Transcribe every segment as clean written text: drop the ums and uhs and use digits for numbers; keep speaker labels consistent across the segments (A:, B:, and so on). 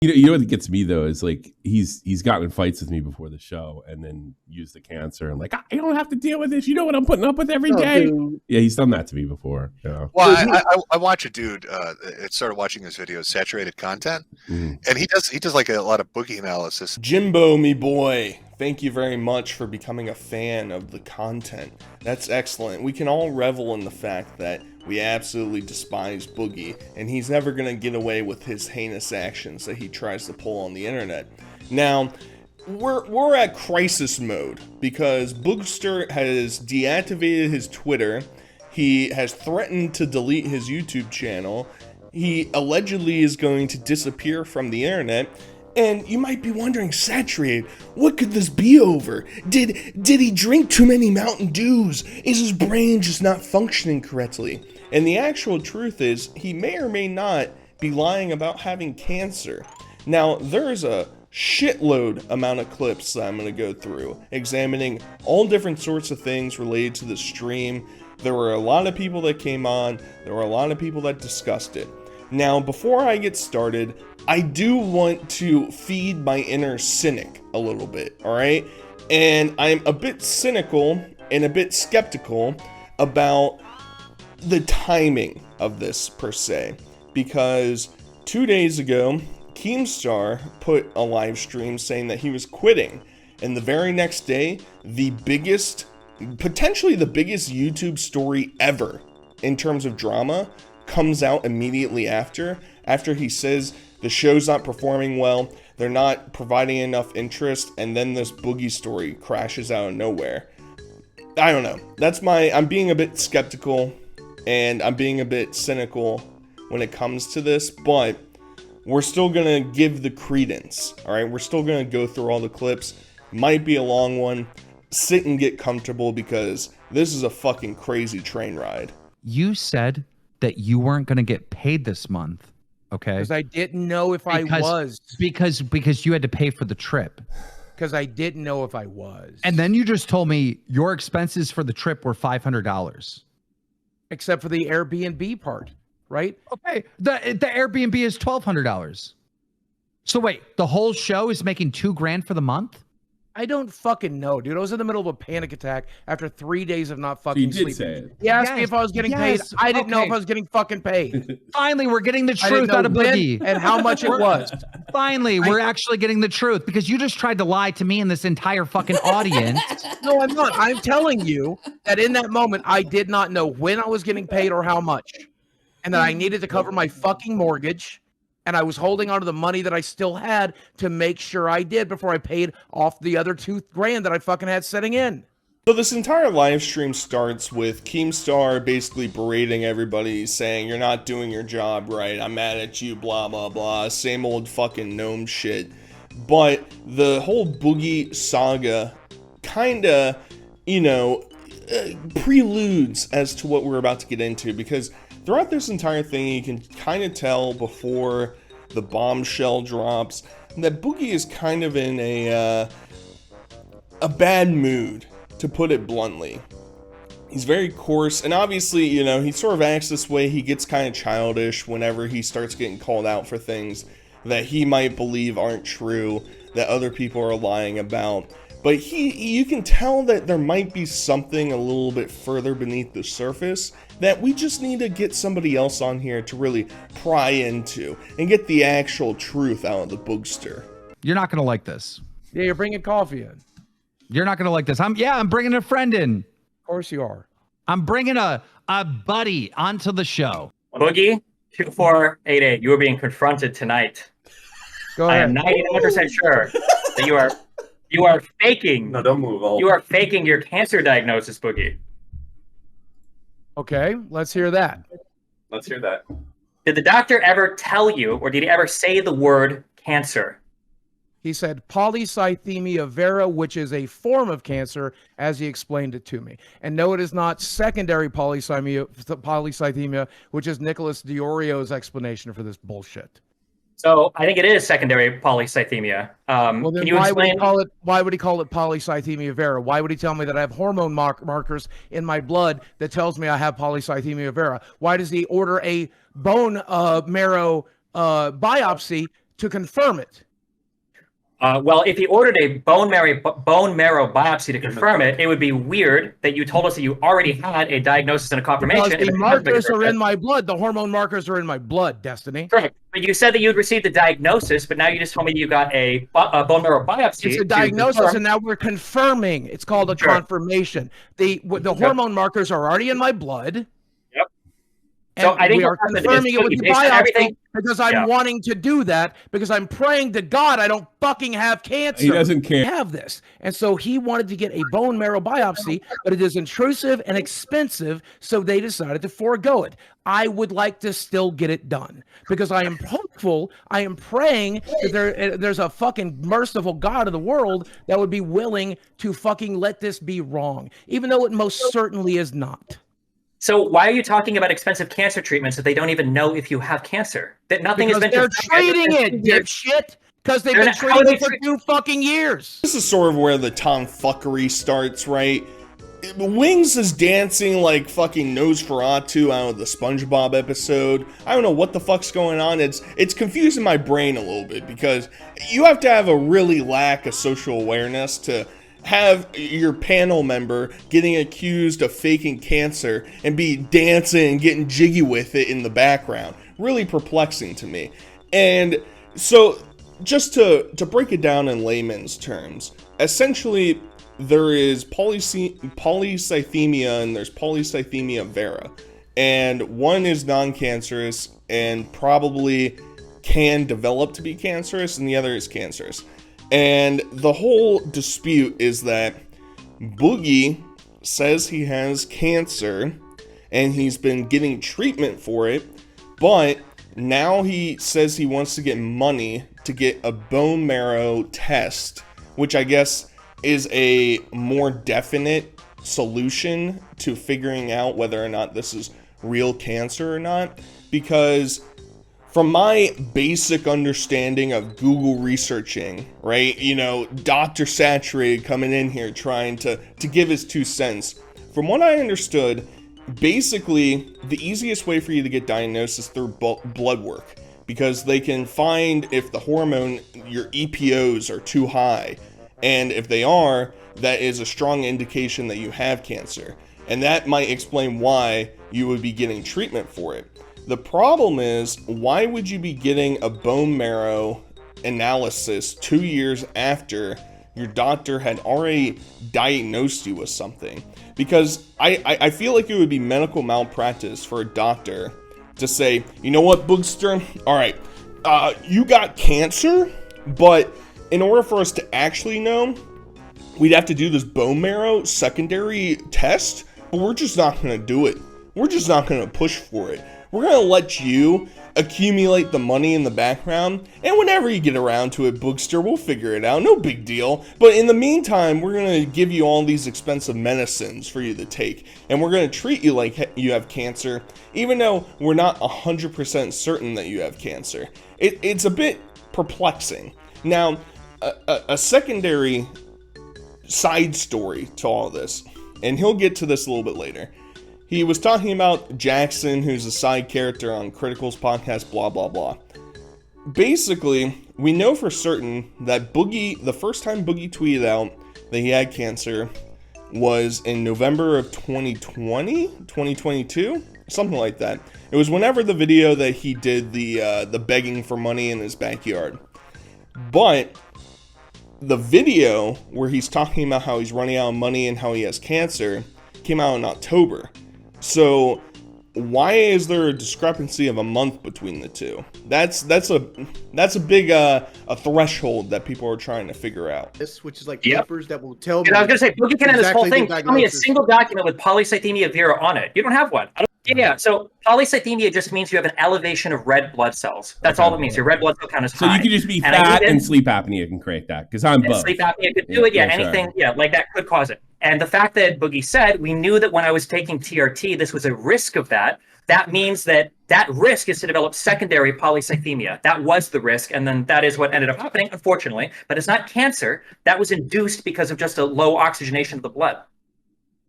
A: You know what gets me though is like he's gotten in fights with me before the show and then used the cancer and like I don't have to deal with this. You know what I'm putting up with every day. Dude. Yeah, he's done that to me before. Yeah.
B: Well, I watch a dude. Started watching his videos, saturated content, and he does like a lot of Boogie analysis.
C: Jimbo, me boy, thank you very much for becoming a fan of the content. That's excellent. We can all revel in the fact that we absolutely despise Boogie, and he's never going to get away with his heinous actions that he tries to pull on the internet. Now, we're at crisis mode because Boogster has deactivated his Twitter. He has threatened to delete his YouTube channel. He allegedly is going to disappear from the internet. And you might be wondering, Saturated, what could this be over? Did he drink too many Mountain Dews? Is his brain just not functioning correctly? And the actual truth is, he may or may not be lying about having cancer. Now, there's a shitload amount of clips that I'm going to go through, examining all different sorts of things related to the stream. There were a lot of people that came on. There were a lot of people that discussed it. Now, before I get started, I do want to feed my inner cynic a little bit, alright? And I'm a bit cynical and a bit skeptical about the timing of this, per se. Because 2 days ago, Keemstar put a live stream saying that he was quitting. And the very next day, potentially the biggest YouTube story ever in terms of drama, comes out immediately after he says the show's not performing well, they're not providing enough interest, and then this Boogie story crashes out of nowhere. I don't know. I'm being a bit skeptical, and I'm being a bit cynical when it comes to this, but we're still gonna give the credence, alright? We're still gonna go through all the clips. Might be a long one. Sit and get comfortable because this is a fucking crazy train ride.
D: You said that you weren't going to get paid this month, okay?
E: Because I didn't know if I was.
D: Because you had to pay for the trip.
E: Because I didn't know if I was.
D: And then you just told me your expenses for the trip were $500.
E: Except for the Airbnb part, right?
D: Okay, the Airbnb is $1,200. So wait, the whole show is making $2,000 for the month?
E: I don't fucking know, dude. I was in the middle of a panic attack after 3 days of not fucking sleeping. He asked me if I was getting paid. I didn't know if I was getting fucking paid.
D: Finally, we're getting the truth out of Boogie.
E: And how much it was.
D: Finally, we're actually getting the truth because you just tried to lie to me and this entire fucking audience.
E: No, I'm not. I'm telling you that in that moment, I did not know when I was getting paid or how much. And that I needed to cover my fucking mortgage. And I was holding on to the money that I still had to make sure I did before I paid off the other $2,000 that I fucking had setting in.
C: So this entire live stream starts with Keemstar basically berating everybody, saying, you're not doing your job right, I'm mad at you, blah, blah, blah. Same old fucking gnome shit. But the whole Boogie saga kinda, preludes as to what we're about to get into, because throughout this entire thing, you can kind of tell before the bombshell drops that Boogie is kind of in a bad mood, to put it bluntly. He's very coarse, and obviously, he sort of acts this way. He gets kind of childish whenever he starts getting called out for things that he might believe aren't true, that other people are lying about. But you can tell that there might be something a little bit further beneath the surface that we just need to get somebody else on here to really pry into and get the actual truth out of the boogster.
D: You're not going to like this.
E: Yeah, you're bringing coffee in.
D: You're not going to like this. I'm bringing a friend in.
E: Of course you are.
D: I'm bringing a buddy onto the show.
F: Boogie2988, you are being confronted tonight.
E: Go ahead.
F: I am 99% sure that you are faking.
A: No, don't move.
F: You are faking your cancer diagnosis, Boogie.
E: Okay, let's hear that.
A: Let's hear that.
F: Did the doctor ever tell you, or did he ever say the word cancer?
E: He said polycythemia vera, which is a form of cancer, as he explained it to me. And no, it is not secondary polycythemia, which is Nicholas Diorio's explanation for this bullshit.
F: So I think it is secondary polycythemia.
E: Well, then
F: can you
E: why
F: explain?
E: Why would he call it polycythemia vera? Why would he tell me that I have hormone markers in my blood that tells me I have polycythemia vera? Why does he order a bone marrow biopsy to confirm it.
F: Well, if he ordered a bone marrow biopsy to confirm it, it would be weird that you told us that you already had a diagnosis and a confirmation.
E: Because the markers are in my blood. The hormone markers are in my blood, Destiny.
F: Correct. But you said that you had received the diagnosis, but now you just told me you got a bone marrow biopsy.
E: It's a diagnosis, and now we're confirming. It's called a confirmation. The hormone markers are already in my blood.
F: So I think
E: we are confirming it with the biopsy because I'm wanting to do that because I'm praying to God I don't fucking have cancer.
A: He doesn't care.
E: Have this, and so he wanted to get a bone marrow biopsy, but it is intrusive and expensive, so they decided to forego it. I would like to still get it done because I am hopeful. I am praying that there's a fucking merciful God of the world that would be willing to fucking let this be wrong, even though it most certainly is not.
F: So why are you talking about expensive cancer treatments if they don't even know if you have cancer? That nothing has been.
E: They're treating it, dipshit. Because they've been treating it for 2 fucking years.
C: This is sort of where the tomfuckery starts, right? Wings is dancing like fucking Nosferatu out of the SpongeBob episode. I don't know what the fuck's going on. It's confusing my brain a little bit because you have to have a really lack of social awareness to have your panel member getting accused of faking cancer and be dancing and getting jiggy with it in the background. Really perplexing to me. And so just to break it down in layman's terms, essentially there is polycythemia and there's polycythemia vera. And one is non-cancerous and probably can develop to be cancerous, and the other is cancerous. And the whole dispute is that Boogie says he has cancer and he's been getting treatment for it, but now he says he wants to get money to get a bone marrow test, which I guess is a more definite solution to figuring out whether or not this is real cancer or not. Because from my basic understanding of Google researching, right, you know, Dr. Saturated coming in here trying to give his 2 cents. From what I understood, basically the easiest way for you to get diagnosed is through blood work, because they can find if the hormone, your EPOs are too high, and if they are, that is a strong indication that you have cancer, and that might explain why you would be getting treatment for it. The problem is, why would you be getting a bone marrow analysis 2 years after your doctor had already diagnosed you with something? Because I feel like it would be medical malpractice for a doctor to say, you know what, Boogster, all right, you got cancer, but in order for us to actually know, we'd have to do this bone marrow secondary test, but we're just not going to do it. We're just not going to push for it. We're going to let you accumulate the money in the background, and whenever you get around to it, Boogster, we'll figure it out. No big deal. But in the meantime, we're going to give you all these expensive medicines for you to take, and we're going to treat you like you have cancer, even though we're not 100% certain that you have cancer. It's a bit perplexing. Now, a secondary side story to all this, and he'll get to this a little bit later. He was talking about Jackson, who's a side character on Critical's podcast, blah, blah, blah. Basically, we know for certain that Boogie, the first time Boogie tweeted out that he had cancer was in November of 2020, 2022, something like that. It was whenever the video that he did the begging for money in his backyard. But the video where he's talking about how he's running out of money and how he has cancer came out in October. So why is there a discrepancy of a month between the two? That's a big a threshold that people are trying to figure out.
G: This, which is like papers that will tell me.
F: And I was gonna say, Boogie can have this whole thing. Tell me a single document with polycythemia vera on it. You don't have one. Yeah, so polycythemia just means you have an elevation of red blood cells. That's all it means. Your red blood cell count is high.
A: So you could just be fat and sleep apnea can create that, because I'm both.
F: Sleep apnea could do it, anything, like that could cause it. And the fact that Boogie said, we knew that when I was taking TRT, this was a risk of that. That means that risk is to develop secondary polycythemia. That was the risk, and then that is what ended up happening, unfortunately. But it's not cancer. That was induced because of just a low oxygenation of the blood.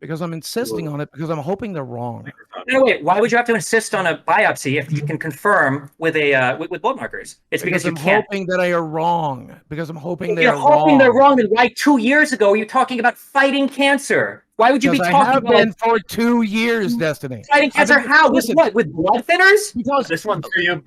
E: because I'm insisting on it because I'm hoping they're wrong.
F: No, wait. Why would you have to insist on a biopsy if you can confirm with a with blood markers? It's because you
E: I'm
F: can't.
E: hoping that they are wrong. Because I'm hoping
F: You're hoping they're wrong. Then why 2 years ago you're talking about fighting cancer? Why would you be talking
E: I have
F: about
E: been for 2 years, Destiny.
F: fighting cancer? How?
E: Listen,
F: With what? With blood thinners?
E: Because
F: this one's for you.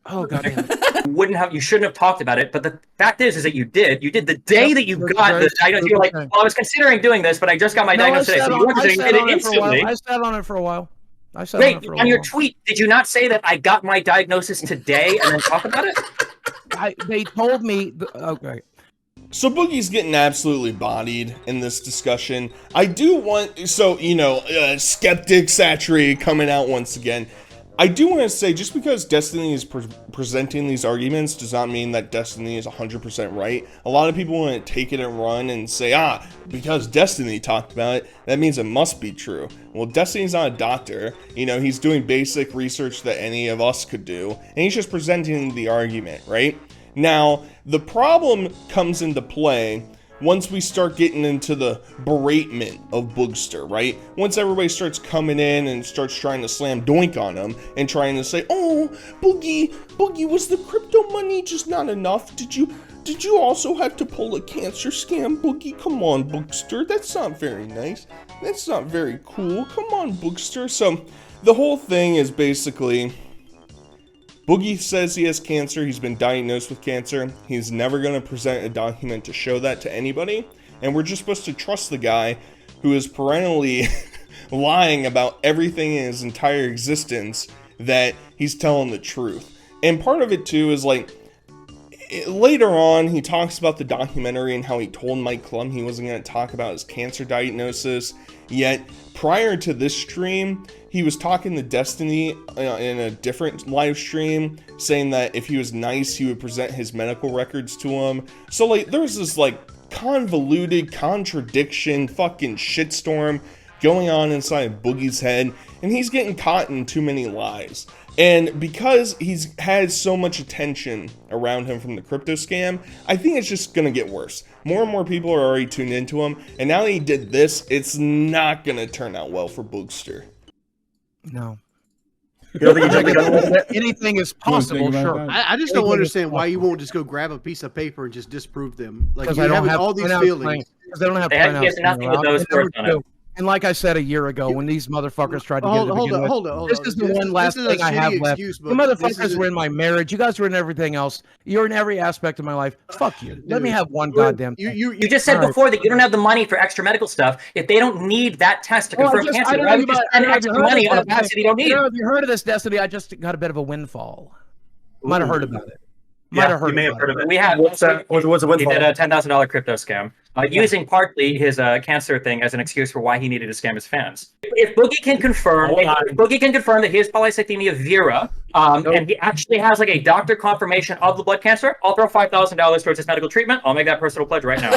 E: Oh god damn it.
F: You shouldn't have talked about it, but the fact is that you did the day that you got the diagnosis. You're like, well, I was considering doing this, but I just got my diagnosis today. So you did it instantly.
E: I sat on it for a while.
F: Wait, on your tweet, did you not say that I got my diagnosis today and then talk about it?
E: They told me. Okay.
C: So Boogie's getting absolutely bodied in this discussion. I do want, skeptic saturated coming out once again. I do want to say, just because Destiny is presenting these arguments does not mean that Destiny is 100% right. A lot of people want to take it and run and say, because Destiny talked about it, that means it must be true. Well, Destiny's not a doctor. He's doing basic research that any of us could do, and he's just presenting the argument, right? Now, the problem comes into play once we start getting into the beratement of Boogster, right? Once everybody starts coming in and starts trying to slam doink on him and trying to say, oh, Boogie, was the crypto money just not enough? Did you also have to pull a cancer scam, Boogie? Come on, Boogster, that's not very nice. That's not very cool. Come on, Boogster. So the whole thing is basically, Boogie says he has cancer. He's been diagnosed with cancer. He's never going to present a document to show that to anybody. And we're just supposed to trust the guy who is perennially lying about everything in his entire existence, that he's telling the truth. And part of it too is like, later on, he talks about the documentary and how he told Mike Klum he wasn't going to talk about his cancer diagnosis. Yet, prior to this stream, he was talking to Destiny in a different live stream, saying that if he was nice, he would present his medical records to him. So, like, there's this, like, convoluted contradiction fucking shitstorm going on inside Boogie's head, and he's getting caught in too many lies. And because he's had so much attention around him from the crypto scam, I think it's just going to get worse. More and more people are already tuned into him, and now that he did this, it's not going to turn out well for Boogster.
E: No.
F: You
E: Anything is possible, sure.
G: I just don't understand why you won't just go grab a piece of paper and just disprove them. Like, you have all these feelings.
E: Because they don't have
F: nothing with those words on it.
E: And like I said a year ago, when these motherfuckers tried to get it,
G: hold on.
E: This is the one last thing I have left. You motherfuckers were in my marriage. You guys were in everything else. You're in every aspect of my life. Fuck you. Let me have one goddamn thing.
F: You just said before that you don't have the money for extra medical stuff. If they don't need that test to confirm cancer, why would you spend extra money on a test that you don't need?
E: Have you heard of this, Destiny? I just got a bit of a windfall. Might have heard about it.
F: You may have heard of it. We have. What's a windfall? He did a $10,000 crypto scam, using partly his cancer thing as an excuse for why he needed to scam his fans. If Boogie can confirm, that he has polycythemia vera, and he actually has like a doctor confirmation of the blood cancer, I'll throw $5,000 towards his medical treatment. I'll make that personal pledge right now.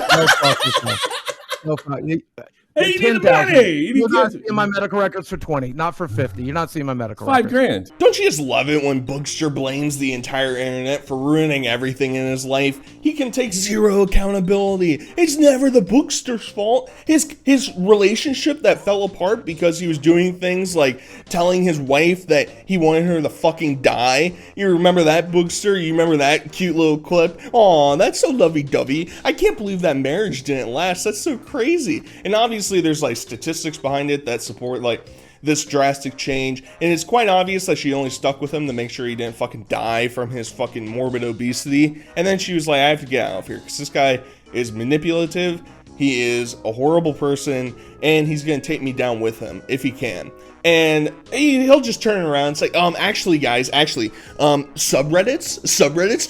E: No fuck.
A: Hey, you need the money.
E: You're not seeing my medical records for 20, not for 50. You're not seeing my medical records.
A: $5,000.
C: Don't you just love it when Boogster blames the entire internet for ruining everything in his life? He can take zero accountability. It's never the Boogster's fault. His relationship that fell apart because he was doing things like telling his wife that he wanted her to fucking die. You remember that, Boogster? You remember that cute little clip? Aw, that's so lovey-dovey. I can't believe that marriage didn't last. That's so crazy. And obviously there's like statistics behind it that support like this drastic change, and it's quite obvious that she only stuck with him to make sure he didn't fucking die from his fucking morbid obesity. And then she was like, I have to get out of here because this guy is manipulative, he is a horrible person, and he's gonna take me down with him if he can. And he'll just turn around and say, actually guys, subreddits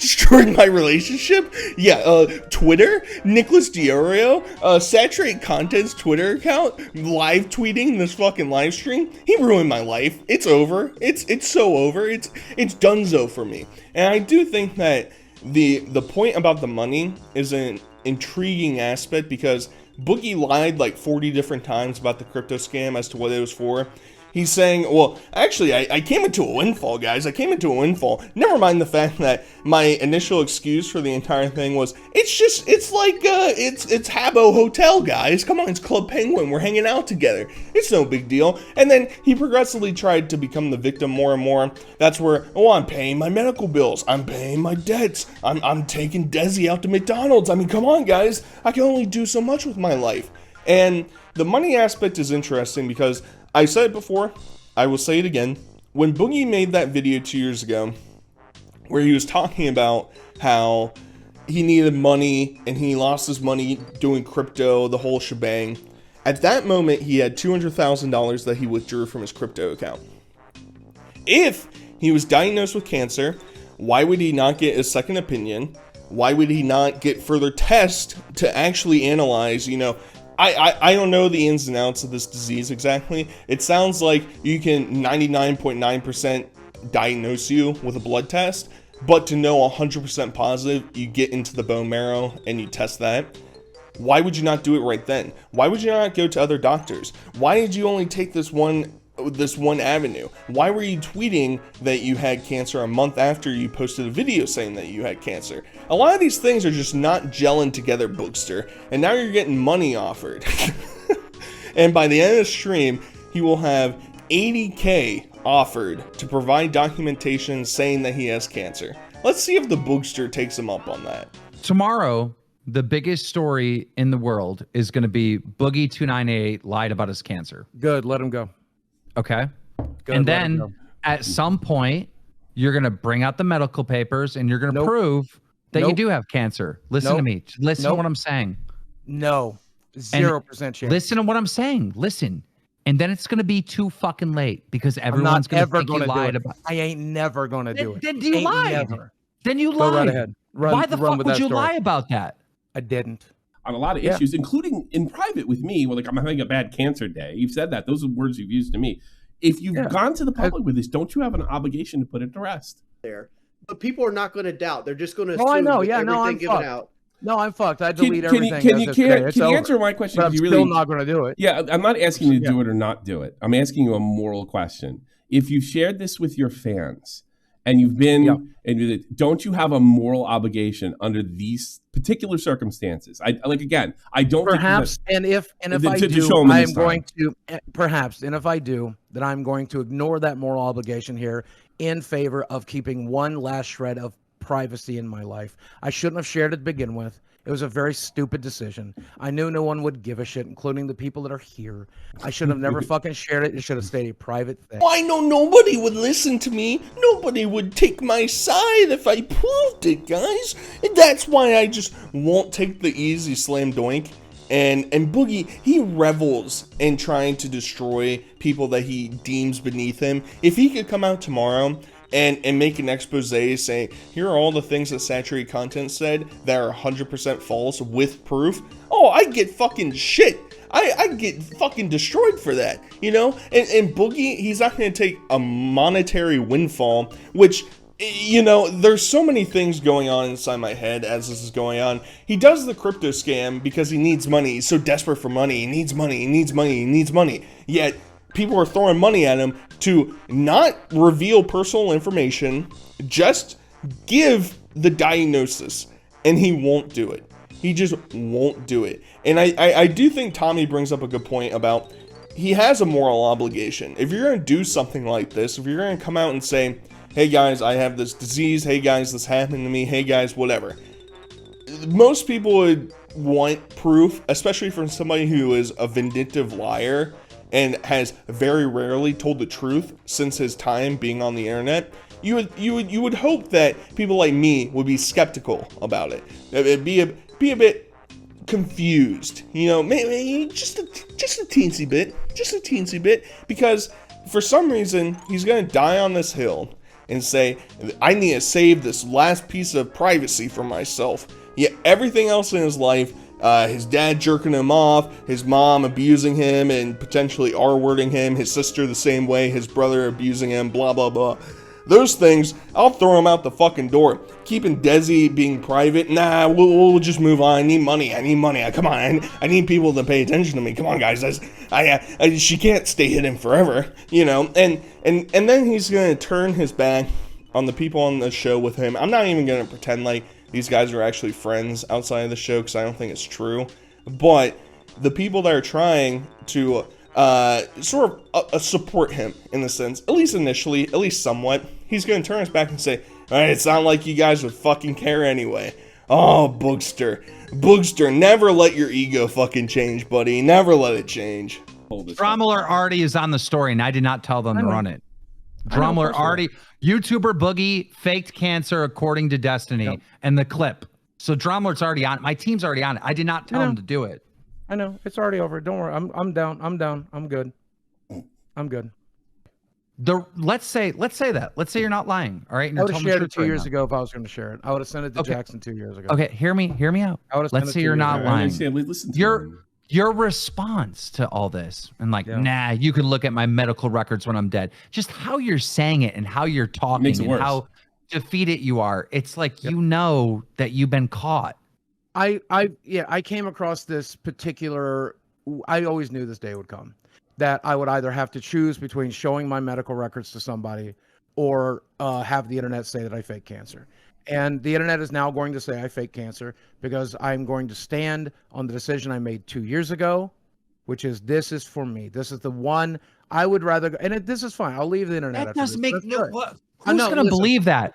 C: destroyed my relationship. Yeah, Twitter, Nicholas Diorio, Saturate Content's Twitter account, live tweeting this fucking live stream. He ruined my life. It's over. It's so over. It's donezo for me. And I do think that the point about the money is an intriguing aspect, because Boogie lied like 40 different times about the crypto scam as to what it was for. He's saying, well, actually, I came into a windfall, guys. I came into a windfall. Never mind the fact that my initial excuse for the entire thing was, it's Habbo Hotel, guys. Come on, it's Club Penguin. We're hanging out together. It's no big deal. And then he progressively tried to become the victim more and more. That's where, I'm paying my medical bills. I'm paying my debts. I'm taking Desi out to McDonald's. I mean, come on, guys. I can only do so much with my life. And the money aspect is interesting because I said it before, I will say it again. When Boogie made that video 2 years ago, where he was talking about how he needed money and he lost his money doing crypto, the whole shebang, at that moment he had $200,000 that he withdrew from his crypto account. If he was diagnosed with cancer, why would he not get a second opinion? Why would he not get further tests to actually analyze, I don't know the ins and outs of this disease exactly. It sounds like you can 99.9% diagnose you with a blood test, but to know 100% positive, you get into the bone marrow and you test that. Why would you not do it right then? Why would you not go to other doctors? Why did you only take this one avenue? Why were you tweeting that you had cancer a month after you posted a video saying that you had cancer? A lot of these things are just not gelling together, Bookster, and now you're getting money offered. And by the end of the stream, he will have $80K offered to provide documentation saying that he has cancer. Let's see if the Bookster takes him up on that.
D: Tomorrow, the biggest story in the world is going to be Boogie2988 lied about his cancer.
E: Good, let him go.
D: Okay.
E: Good,
D: and then at some point, you're going to bring out the medical papers and you're going to prove that you do have cancer. Listen to me. Listen to what I'm saying.
E: No. 0% chance.
D: Listen to what I'm saying. Listen. And then it's going to be too fucking late because everyone's going to think you lied about it.
E: I ain't never going to do it.
D: Then you lied. Then you lied.
E: Go right ahead.
D: Why the fuck would you lie about that?
E: I didn't.
A: On a lot of issues, including in private with me, where I'm having a bad cancer day. You've said that. Those are words you've used to me. If you've gone to the public with this, don't you have an obligation to put it to rest?
G: There. But people are not going to doubt. They're just going to
E: assume
G: I'm
E: fucked.
G: out.
E: No, I'm fucked. I delete everything.
A: Can you answer my question?
E: But I'm still not going to do it.
A: Yeah, I'm not asking you to do it or not do it. I'm asking you a moral question. If you've shared this with your fans and you've been, don't you have a moral obligation under these particular circumstances? I don't
E: perhaps,
A: think
E: if I do, I am going to perhaps, and if I do, then I'm going to ignore that moral obligation here in favor of keeping one last shred of privacy in my life. I shouldn't have shared it to begin with. It was a very stupid decision. I knew no one would give a shit, including the people that are here. I should have never fucking shared it. It should have stayed a private thing.
C: I know nobody would listen to me. Nobody would take my side if I proved it, guys. And that's why I just won't take the easy slam doink. And Boogie, he revels in trying to destroy people that he deems beneath him. If he could come out tomorrow and make an expose saying, here are all the things that saturated content said that are 100% false with proof. Oh, I get fucking shit. I get fucking destroyed for that, And Boogie, he's not going to take a monetary windfall, which, there's so many things going on inside my head as this is going on. He does the crypto scam because he needs money. He's so desperate for money. He needs money. He needs money. He needs money. Yet people are throwing money at him to not reveal personal information, just give the diagnosis, and he won't do it. He just won't do it. And I do think Tommy brings up a good point about he has a moral obligation. If you're going to do something like this, if you're going to come out and say, hey guys, I have this disease, hey guys, this happened to me, hey guys, whatever. Most people would want proof, especially from somebody who is a vindictive liar and has very rarely told the truth since his time being on the internet. You would hope that people like me would be skeptical about it. It'd be a bit confused, maybe just a teensy bit, because for some reason he's gonna die on this hill and say, I need to save this last piece of privacy for myself. Yet everything else in his life, his dad jerking him off, his mom abusing him and potentially R-wording him, his sister the same way, his brother abusing him, blah, blah, blah. Those things, I'll throw them out the fucking door. Keeping Desi being private, nah, we'll just move on. I need money. Come on, I need people to pay attention to me. Come on, guys. She can't stay hidden forever, you know. And then he's gonna turn his back on the people on the show with him. I'm not even gonna pretend like these guys are actually friends outside of the show, because I don't think it's true. But the people that are trying to sort of support him in the sense, at least initially, at least somewhat, he's going to turn his back and say, all right, it's not like you guys would fucking care anyway. Oh, Boogster, never let your ego fucking change, buddy. Never let it change.
D: Drumler already is on the story, and I did not tell them to run it. Drumler already, YouTuber Boogie faked cancer according to Destiny and the clip. So Drumler's already on. My team's already on it. I did not tell him to do it.
E: I know, it's already over. Don't worry. I'm down. I'm good. I'm good.
D: Let's say that. Let's say you're not lying. All right.
E: I would have shared it 2 years ago if I was going to share it. I would have sent it to Jackson 2 years ago.
D: Okay, hear me out. Let's say you're not lying. Your response to all this, and like, nah, you can look at my medical records when I'm dead. Just how you're saying it and how you're talking and how defeated you are. It's like, you know that you've been caught. I came across this particular, I always knew this day would come, that I would either have to choose between showing my medical records to somebody or have the internet say that I fake cancer. And the internet is now going to say I fake cancer because I'm going to stand on the decision I made 2 years ago, which is, this is for me. This is the one I would rather go, and this is fine. I'll leave the internet. That doesn't make no. Who's going to believe that?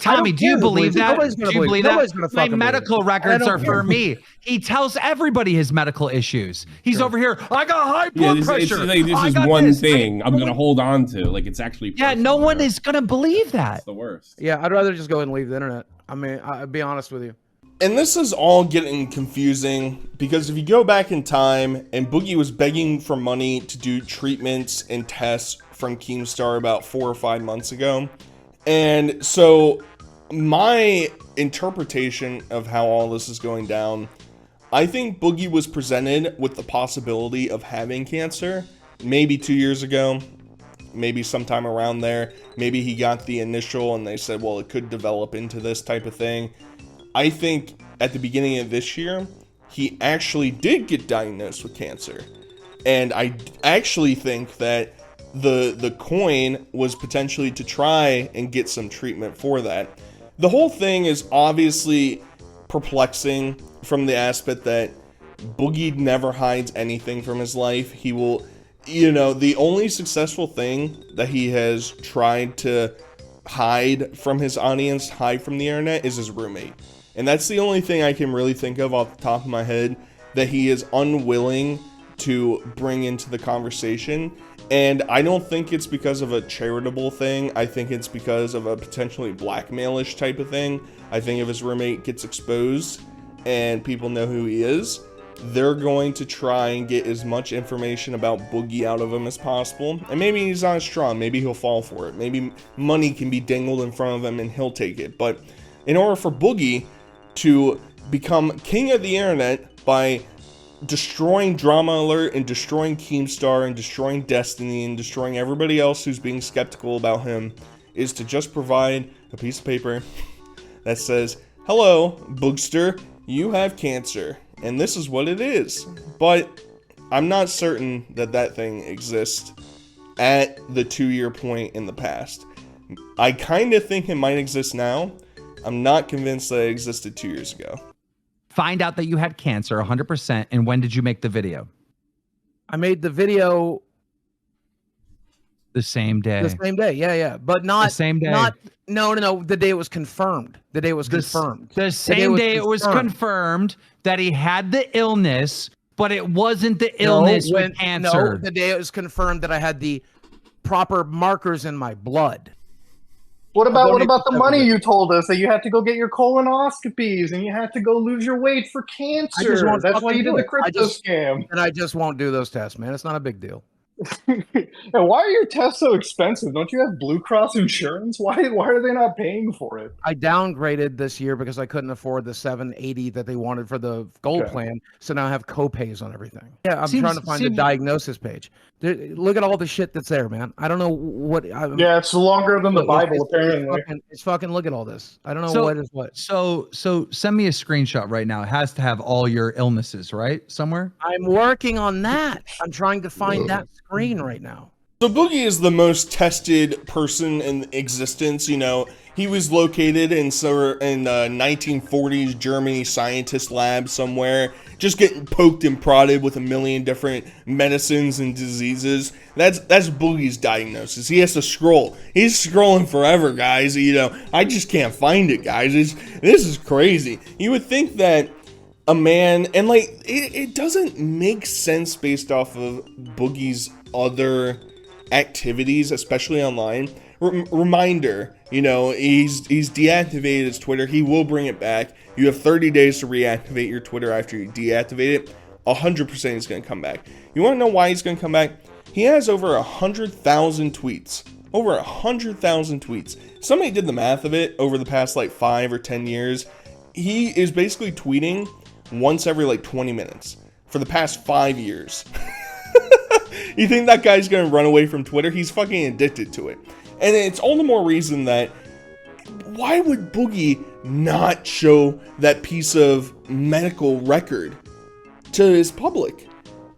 D: Tommy, do you believe that? Do you believe that? My medical records are for me. He tells everybody his medical issues. He's over here, I got high blood pressure.
A: This is one thing I'm going to hold on to. Like, it's actually personal.
D: Yeah, no one is going to believe that.
A: It's the worst.
E: Yeah, I'd rather just go and leave the internet. I mean, I'll be honest with you.
C: And this is all getting confusing because if you go back in time, and Boogie was begging for money to do treatments and tests from Keemstar about 4 or 5 months ago. And so my interpretation of how all this is going down, I think Boogie was presented with the possibility of having cancer maybe 2 years ago, maybe sometime around there. Maybe he got the initial and they said, well, it could develop into this type of thing. I think at the beginning of this year, he actually did get diagnosed with cancer. And I actually think that the coin was potentially to try and get some treatment for that. The whole thing is obviously perplexing from the aspect that Boogie never hides anything from his life. He will, the only successful thing that he has tried to hide from his audience, hide from the internet, is his roommate. And that's the only thing I can really think of off the top of my head that he is unwilling to bring into the conversation. And I don't think it's because of a charitable thing. I think it's because of a potentially blackmailish type of thing. I think if his roommate gets exposed and people know who he is, they're going to try and get as much information about Boogie out of him as possible. And maybe he's not as strong. Maybe he'll fall for it. Maybe money can be dangled in front of him and he'll take it. But in order for Boogie to become king of the internet by destroying Drama Alert and destroying Keemstar and destroying Destiny and destroying everybody else who's being skeptical about him, is to just provide a piece of paper that says, hello, Boogster, you have cancer, and this is what it is. But I'm not certain that that thing exists at the 2-year point in the past. I kind of think it might exist now. I'm not convinced that it existed 2 years ago.
D: Find out that you had cancer 100%. And when did you make the video?
E: I made the video
D: the same day.
E: The same day, yeah. But not
D: the same day.
E: No. The day it was confirmed. The day it was confirmed.
D: The same day it was confirmed that he had the illness, but it wasn't the illness with cancer.
E: No, the day it was confirmed that I had the proper markers in my blood.
H: What about the money you told us that you had to go get your colonoscopies and you had to go lose your weight for cancer? That's why you did the crypto scam.
E: And I just won't do those tests, man. It's not a big deal.
H: And why are your tests so expensive? Don't you have Blue Cross insurance? Why are they not paying for it?
E: I downgraded this year because I couldn't afford the $780 that they wanted for the gold plan. So now I have co-pays on everything. Yeah, I'm trying to find the diagnosis page. Look at all the shit that's there, man. I don't know what.
H: Yeah, it's longer than the Bible, apparently.
E: It's fucking look at all this. I don't know what is what.
D: So send me a screenshot right now. It has to have all your illnesses, right? Somewhere?
E: I'm working on that. I'm trying to find that screen right now.
C: So Boogie is the most tested person in existence. You know, he was located in 1940s Germany scientist lab somewhere, just getting poked and prodded with a million different medicines and diseases. That's Boogie's diagnosis. He has to scroll. He's scrolling forever, guys. You know, I just can't find it, guys. This is crazy. You would think that a man, and like, it doesn't make sense based off of Boogie's other activities, especially online. Reminder, you know, he's deactivated his Twitter. He will bring it back. You have 30 days to reactivate your Twitter after you deactivate it. 100% he's going to come back. You want to know why he's going to come back? He has over 100,000 tweets. Over 100,000 tweets. Somebody did the math of it over the past like 5 or 10 years. He is basically tweeting once every like 20 minutes for the past 5 years. You think that guy's gonna run away from Twitter? He's fucking addicted to it. And it's all the more reason that why would Boogie not show that piece of medical record to his public?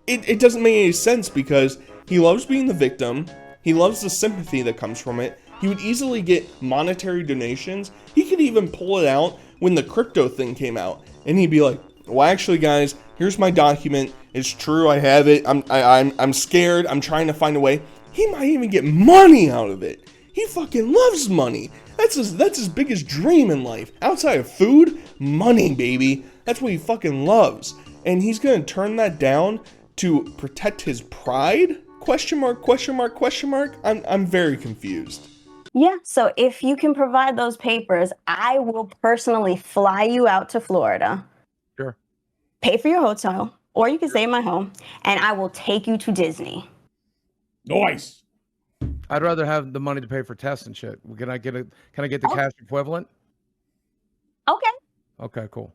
C: It doesn't make any sense because he loves being the victim. He loves the sympathy that comes from it. He would easily get monetary donations. He could even pull it out when the crypto thing came out. And he'd be like, well, actually, guys, here's my document. It's true, I have it. I'm scared. I'm trying to find a way. He might even get money out of it. He fucking loves money. That's his biggest dream in life. Outside of food, money, baby. That's what he fucking loves. And he's gonna turn that down to protect his pride? Question mark, question mark, question mark? I'm very confused.
I: Yeah, so if you can provide those papers, I will personally fly you out to Florida.
E: Sure.
I: Pay for your hotel, or you can stay in my home, and I will take you to Disney.
A: Nice.
E: I'd rather have the money to pay for tests and shit. Can I get the cash equivalent?
I: Okay.
E: Okay, cool.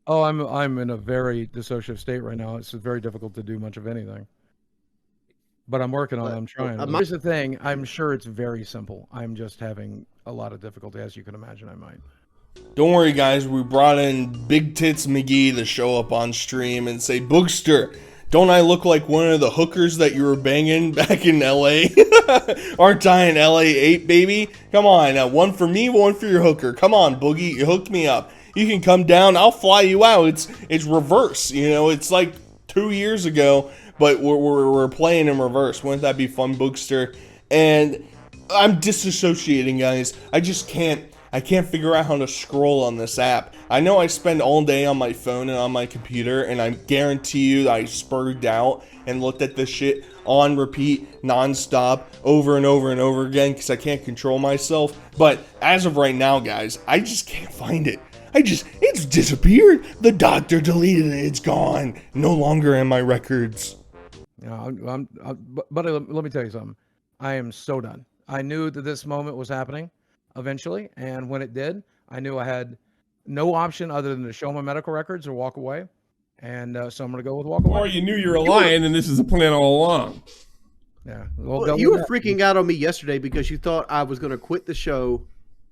E: Oh, I'm in a very dissociative state right now. It's very difficult to do much of anything. But I'm working on it. I'm trying. Here's the thing. I'm sure it's very simple. I'm just having a lot of difficulty, as you can imagine I might.
C: Don't worry, guys. We brought in Big Tits McGee to show up on stream and say, Boogster, don't I look like one of the hookers that you were banging back in LA? Aren't I in LA 8, baby? Come on. One for me, one for your hooker. Come on, Boogie. You hooked me up. You can come down. I'll fly you out. It's reverse. You know, it's like 2 years ago, but we're playing in reverse. Wouldn't that be fun, Boogster? And I'm disassociating, guys. I can't figure out how to scroll on this app. I know I spend all day on my phone and on my computer, and I guarantee you that I spurred out and looked at this shit on repeat, non-stop, over and over and over again, because I can't control myself. But as of right now, guys, I just can't find it. It's disappeared. The doctor deleted it. It's gone. No longer in my records.
E: But let me tell you something. I am so done. I knew that this moment was happening eventually, and when it did, I knew I had no option other than to show my medical records or walk away. And so I'm going to go with walk away.
A: Or you knew you were lying, and this is a plan all along.
E: Yeah.
G: Well, you were freaking out on me yesterday because you thought I was going to quit the show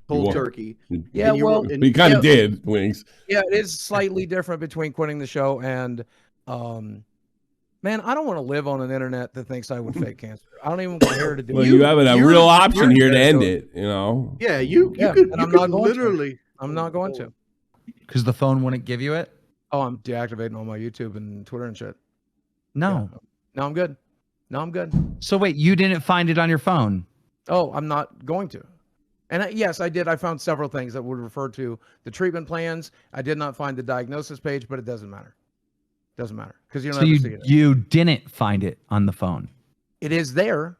G: cold turkey.
E: Yeah, well,
A: but you kind of did, Wings.
E: Yeah, it is slightly different between quitting the show and, man, I don't want to live on an internet that thinks I would fake cancer. I don't even care to do it.
A: Well, you have a real option here to end it, you know?
G: Yeah, you could, and I'm not literally.
E: I'm not going to.
D: Because the phone wouldn't give you it?
E: Oh, I'm deactivating all my YouTube and Twitter and shit.
D: No.
E: Yeah. No, I'm good. No, I'm good.
D: So wait, you didn't find it on your phone?
E: Oh, I'm not going to. And yes, I did. I found several things that would refer to the treatment plans. I did not find the diagnosis page, but it doesn't matter. Doesn't matter because you don't ever see it.
D: You didn't find it on the phone.
E: It is there,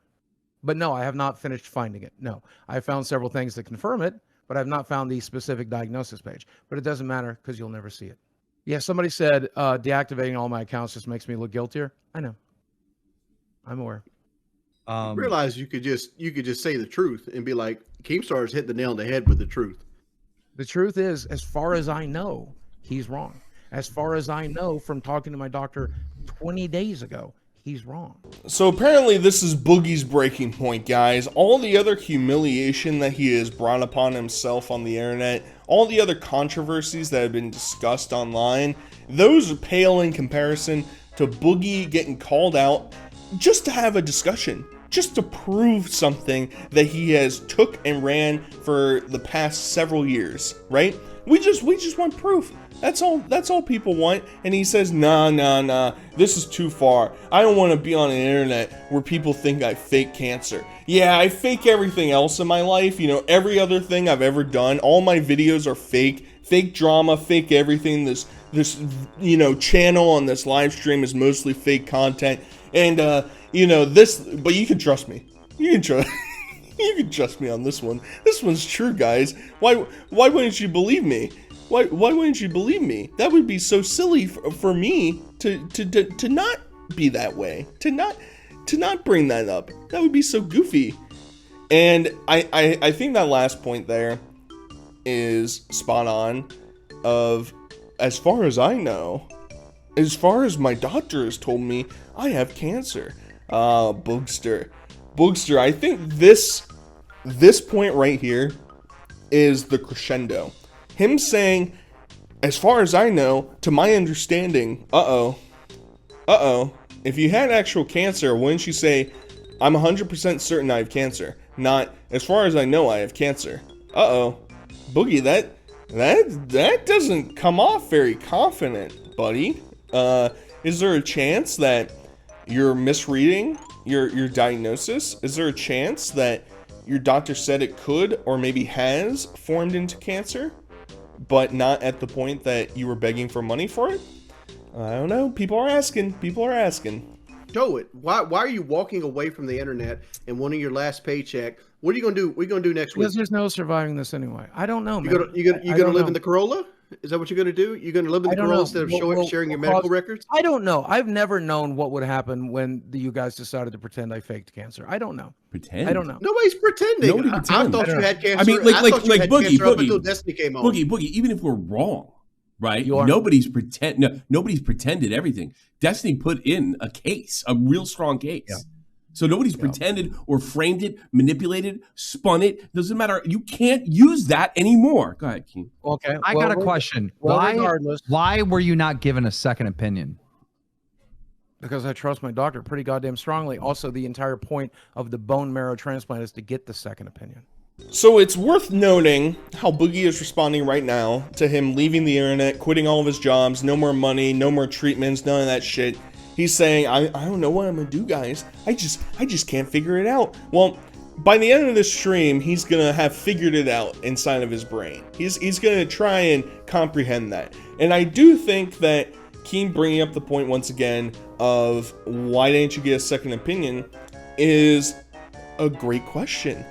E: but no, I have not finished finding it. No, I found several things that confirm it, but I've not found the specific diagnosis page. But it doesn't matter because you'll never see it. Yeah, somebody said deactivating all my accounts just makes me look guiltier. I know. I'm aware.
G: Realize you could just say the truth and be like, Keemstar's hit the nail on the head with the truth.
E: The truth is, as far as I know, he's wrong. As far as I know from talking to my doctor 20 days ago, he's wrong.
C: So apparently this is Boogie's breaking point, guys. All the other humiliation that he has brought upon himself on the internet, all the other controversies that have been discussed online, those pale in comparison to Boogie getting called out just to have a discussion, just to prove something that he has took and ran for the past several years, right? We just want proof. That's all people want. And he says, nah, this is too far. I don't want to be on an internet where people think I fake cancer. Yeah, I fake everything else in my life. You know, every other thing I've ever done. All my videos are fake drama, fake everything. This you know, channel on this live stream is mostly fake content. And you know, but you can trust me. You can trust me on this one. This one's true, guys. Why wouldn't you believe me? Why wouldn't you believe me? That would be so silly for me to not be that way. To not bring that up. That would be so goofy. And I think that last point there is spot on. Of, as far as I know, as far as my doctor has told me, I have cancer. Boogster, I think this point right here is the crescendo. Him saying, as far as I know, to my understanding, if you had actual cancer, wouldn't you say, I'm 100% certain I have cancer? Not, as far as I know, I have cancer. Boogie, that doesn't come off very confident, buddy. Is there a chance that you're misreading your diagnosis? Is there a chance that your doctor said it could or maybe has formed into cancer, but not at the point that you were begging for money for it? I don't know. People are asking.
G: Show it. Why are you walking away from the internet and wanting your last paycheck? What are you gonna do? What are you gonna do next week?
E: Because there's no surviving this anyway. I don't know, man.
G: You gonna live in the Corolla? Is that what you're gonna do? You're gonna live in the Corolla instead of sharing your medical records?
E: I don't know. I've never known what would happen when you guys decided to pretend I faked cancer. I don't know.
A: Pretend?
E: I don't know.
G: Nobody's pretending.
A: Nobody pretends.
G: I thought you had cancer.
A: I mean, like Boogie,
G: up until Destiny came on.
A: Boogie. Even if we're wrong, right? Nobody's pretended everything. Destiny put in a case, a real strong case. Yeah. So nobody's pretended or framed it, manipulated, spun it. Doesn't matter. You can't use that anymore. Go ahead, Keen.
D: Okay. I got a question. Why were you not given a second opinion?
E: Because I trust my doctor pretty goddamn strongly. Also, the entire point of the bone marrow transplant is to get the second opinion.
C: So it's worth noting how Boogie is responding right now to him leaving the internet, quitting all of his jobs, no more money, no more treatments, none of that shit. He's saying, I don't know what I'm gonna do, guys. I just can't figure it out. Well, by the end of this stream, he's gonna have figured it out inside of his brain. He's gonna try and comprehend that. And I do think that Keen bringing up the point once again of why didn't you get a second opinion is a great question.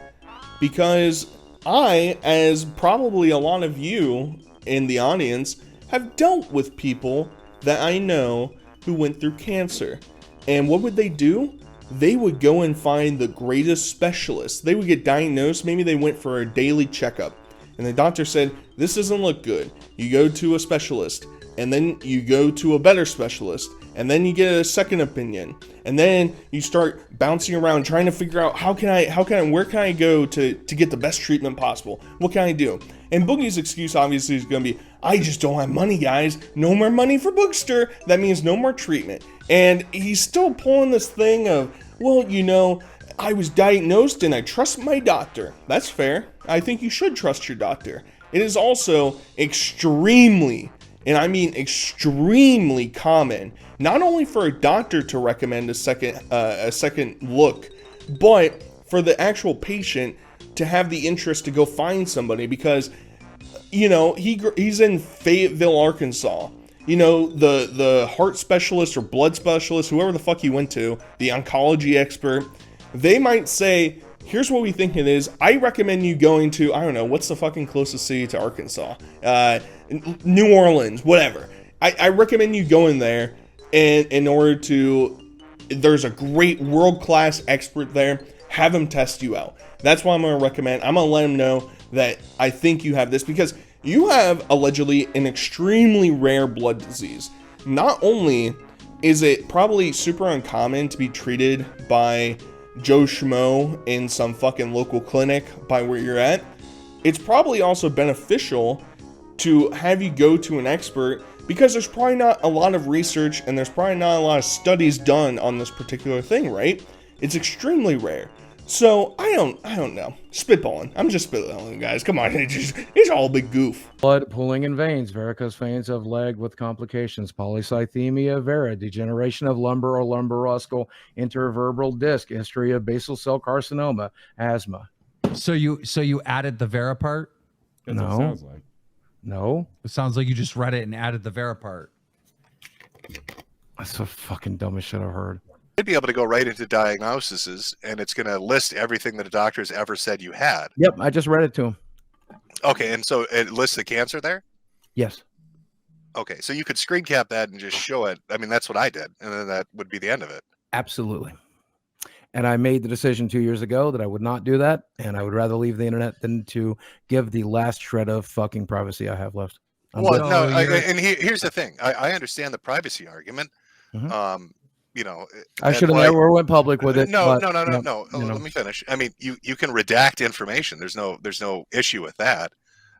C: Because I, as probably a lot of you in the audience, have dealt with people that I know who went through cancer. And what would they do? They would go and find the greatest specialist. They would get diagnosed. Maybe they went for a daily checkup. And the doctor said, this doesn't look good. You go to a specialist. And then you go to a better specialist. And then you get a second opinion. And then you start bouncing around trying to figure out where can I go to get the best treatment possible? What can I do? And Boogie's excuse obviously is going to be, I just don't have money, guys. No more money for Boogster. That means no more treatment. And he's still pulling this thing of, well, you know, I was diagnosed and I trust my doctor. That's fair. I think you should trust your doctor. It is also extremely, and I mean extremely common, not only for a doctor to recommend a second look, but for the actual patient to have the interest to go find somebody, because, you know, he's in Fayetteville, Arkansas. You know, the heart specialist or blood specialist, whoever the fuck he went to, the oncology expert, they might say, here's what we think it is. I recommend you going to, I don't know, what's the fucking closest city to Arkansas? New Orleans, whatever. I recommend you going there and in order to there's a great world-class expert there. Have him test you out. That's what I'm going to recommend. I'm going to let him know that I think you have this, because you have allegedly an extremely rare blood disease. Not only is it probably super uncommon to be treated by Joe Schmo in some fucking local clinic by where you're at, it's probably also beneficial to have you go to an expert, because there's probably not a lot of research and there's probably not a lot of studies done on this particular thing, right? It's extremely rare. So I don't know. Spitballing. I'm just spitballing, guys. Come on, it's all a big goof.
E: Blood pooling in veins, varicose veins of leg with complications, polycythemia vera, degeneration of lumbar or lumbaroscal intervertebral disc, history of basal cell carcinoma, asthma.
D: So you added the vera part?
A: That's what it sounds like.
E: No.
D: It sounds like you just read it and added the vera part.
E: That's the fucking dumbest shit I've heard.
B: You'd be able to go right into diagnoses, and it's going to list everything that a doctor has ever said you had.
E: Yep, I just read it to him.
B: Okay, and so it lists the cancer there?
E: Yes.
B: Okay, so you could screen cap that and just show it. I mean, that's what I did, and then that would be the end of it.
E: Absolutely. And I made the decision 2 years ago that I would not do that, and I would rather leave the internet than to give the last shred of fucking privacy I have left.
B: Well, no, and here's the thing. I understand the privacy argument.
E: Mm-hmm.
B: You know,
E: I should have never went public with it.
B: No.
E: You know.
B: Let me finish. I mean, you can redact information. There's no issue with that.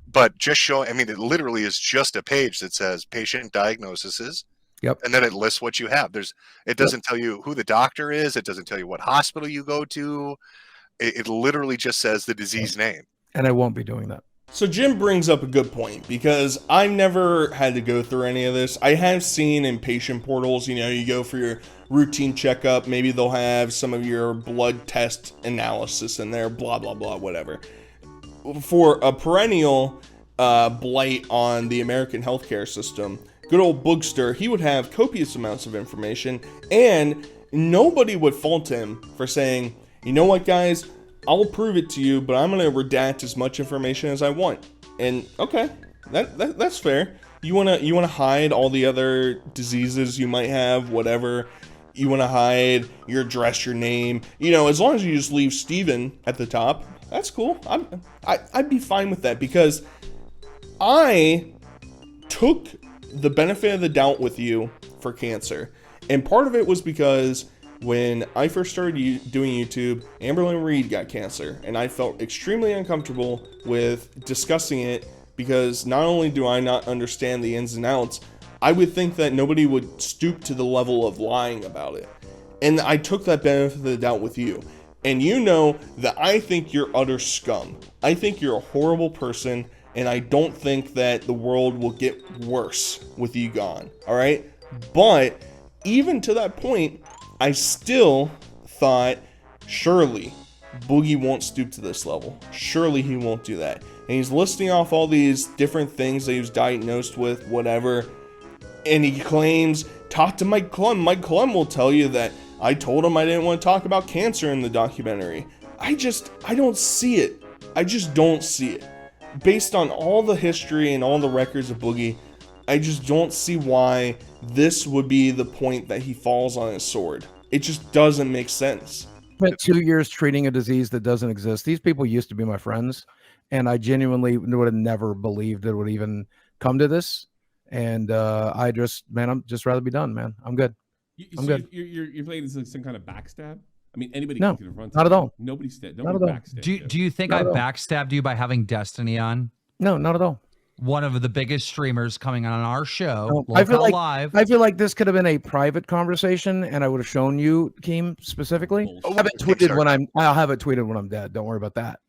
B: But just show. I mean, it literally is just a page that says patient diagnoses.
E: Yep.
B: And then it lists what you have. It doesn't tell you who the doctor is. It doesn't tell you what hospital you go to. It literally just says the disease name.
E: And I won't be doing that.
C: So Jim brings up a good point, because I've never had to go through any of this. I have seen in patient portals, you go for your routine checkup. Maybe they'll have some of your blood test analysis in there, blah, blah, blah, whatever. For a perennial blight on the American healthcare system, good old Boogster, he would have copious amounts of information, and nobody would fault him for saying, you know what, guys? I'll prove it to you, but I'm going to redact as much information as I want. And okay, that's fair. You want to hide all the other diseases you might have, whatever. You want to hide your address, your name. As long as you just leave Steven at the top, that's cool. I'd be fine with that, because I took the benefit of the doubt with you for cancer. And part of it was because when I first started doing YouTube, Amberlynn Reed got cancer, and I felt extremely uncomfortable with discussing it, because not only do I not understand the ins and outs, I would think that nobody would stoop to the level of lying about it. And I took that benefit of the doubt with you. And you know that I think you're utter scum. I think you're a horrible person, and I don't think that the world will get worse with you gone, all right? But even to that point, I still thought, surely Boogie won't stoop to this level. Surely he won't do that. And he's listing off all these different things that he was diagnosed with, whatever. And he claims, talk to Mike Clem. Mike Clem will tell you that I told him I didn't want to talk about cancer in the documentary. I don't see it. I just don't see it. Based on all the history and all the records of Boogie, I just don't see why this would be the point that he falls on his sword. It just doesn't make sense.
E: Spent 2 years treating a disease that doesn't exist. These people used to be my friends, and I genuinely would have never believed it would even come to this. And I'm just rather be done, man. I'm good. I'm good.
A: You're playing this like some kind of backstab? I mean, anybody
E: can
A: confront
E: not at all.
A: Nobody backstabbed.
D: Do you think I backstabbed you by having Destiny on?
E: No, not at all.
D: One of the biggest streamers coming on our show.
E: I feel like this could have been a private conversation, and I would have shown you, Keem, specifically. I'll have it tweeted when I'm dead. Don't worry about that.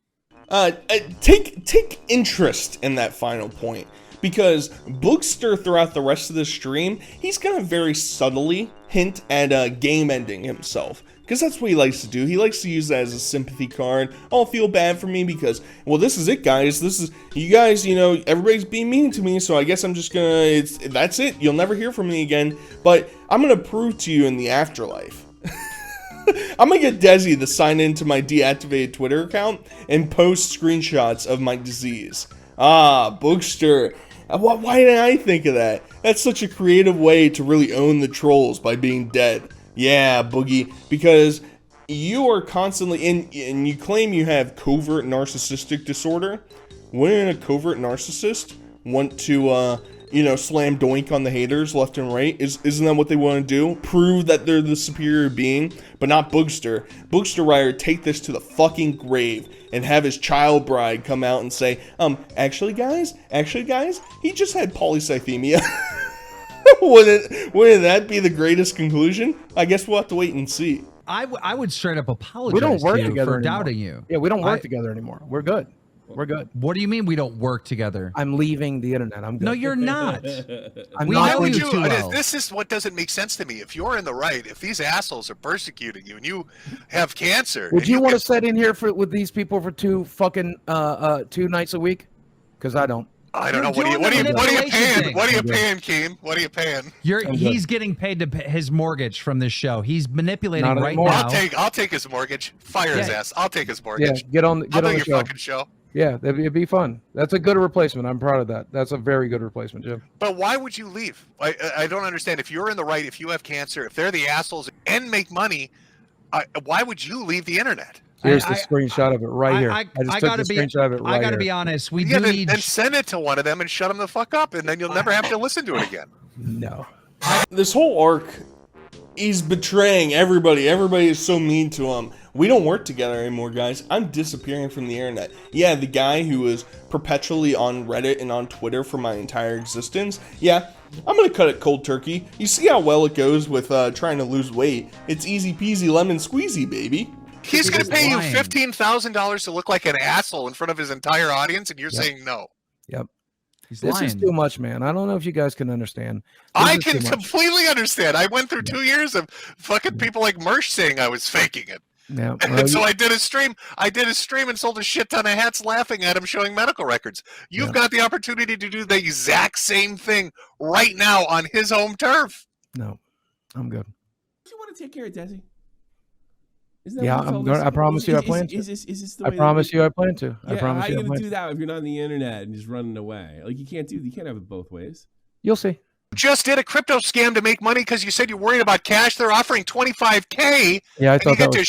C: Take interest in that final point, because Boogster throughout the rest of the stream, he's gonna very subtly hint at game ending himself. Because that's what he likes to do. He likes to use that as a sympathy card. Oh, feel bad for me because, well, this is it, guys. You guys, everybody's being mean to me, so I guess I'm just gonna, that's it. You'll never hear from me again. But I'm gonna prove to you in the afterlife. I'm gonna get Desi to sign into my deactivated Twitter account and post screenshots of my disease. Boogster. Why didn't I think of that? That's such a creative way to really own the trolls by being dead. Yeah, Boogie, because you are constantly and you claim you have covert narcissistic disorder. Wouldn't a covert narcissist want to slam doink on the haters left and right? Isn't that what they want to do? Prove that they're the superior being, but not Boogster. Boogster Ryder take this to the fucking grave and have his child bride come out and say, actually guys, he just had polycythemia. Wouldn't that be the greatest conclusion? I guess we'll have to wait and see.
D: I would straight up apologize
E: we don't work
D: to you
E: together
D: for
E: anymore.
D: doubting you.
E: Yeah, we don't work together anymore. We're good. We're good.
D: What do you mean we don't work together?
E: I'm leaving the internet. I'm good.
D: No, you're not.
E: I'm
D: we
E: not
D: know
E: going
D: you
E: to.
D: too well.
B: This is what doesn't make sense to me. If you're in the right, if these assholes are persecuting you and you have cancer,
E: Would you want to sit in here with these people for 2 nights a week? Because I don't.
B: I don't know. What are you paying? What are you paying, Keem? What are you paying?
D: He's getting paid to pay his mortgage from this show. He's manipulating right now.
B: I'll take his mortgage. Fire his ass. I'll take his mortgage.
E: Yeah, get on the show.
B: Fucking show.
E: Yeah, it'd be fun. That's a good replacement. I'm proud of that. That's a very good replacement, Jim.
B: But why would you leave? I don't understand. If you're in the right, if you have cancer, if they're the assholes and make money, why would you leave the internet?
E: Here's the screenshot of it right here. I just took the screenshot of it right here.
D: I gotta be honest.
B: Then send it to one of them and shut them the fuck up, and then you'll never have to listen to it again.
E: No.
C: This whole arc, he's betraying everybody. Everybody is so mean to him. We don't work together anymore, guys. I'm disappearing from the internet. Yeah, the guy who was perpetually on Reddit and on Twitter for my entire existence. Yeah, I'm gonna cut it cold turkey. You see how well it goes with trying to lose weight. It's easy peasy lemon squeezy, baby.
B: He's going to pay you $15,000 to look like an asshole in front of his entire audience, and you're saying no.
E: Yep. This is too much, man. I don't know if you guys can understand.
B: I can completely understand. I went through 2 years of fucking people like Mersh saying I was faking it.
E: Yeah.
B: And so I did a stream. And sold a shit ton of hats laughing at him showing medical records. You've got the opportunity to do the exact same thing right now on his home turf.
E: No, I'm good.
A: Do you want to take care of Desi?
E: Yeah, I promise you I plan to.
A: Is this the way
E: I promise you I plan to.
A: Yeah, how are you going to do that if you're not on the internet and just running away? Like, you can't have it both ways.
E: You'll see.
B: Just did a crypto scam to make money because you said you're worried about cash. They're offering $25K.
E: Yeah, I thought
B: that was funny.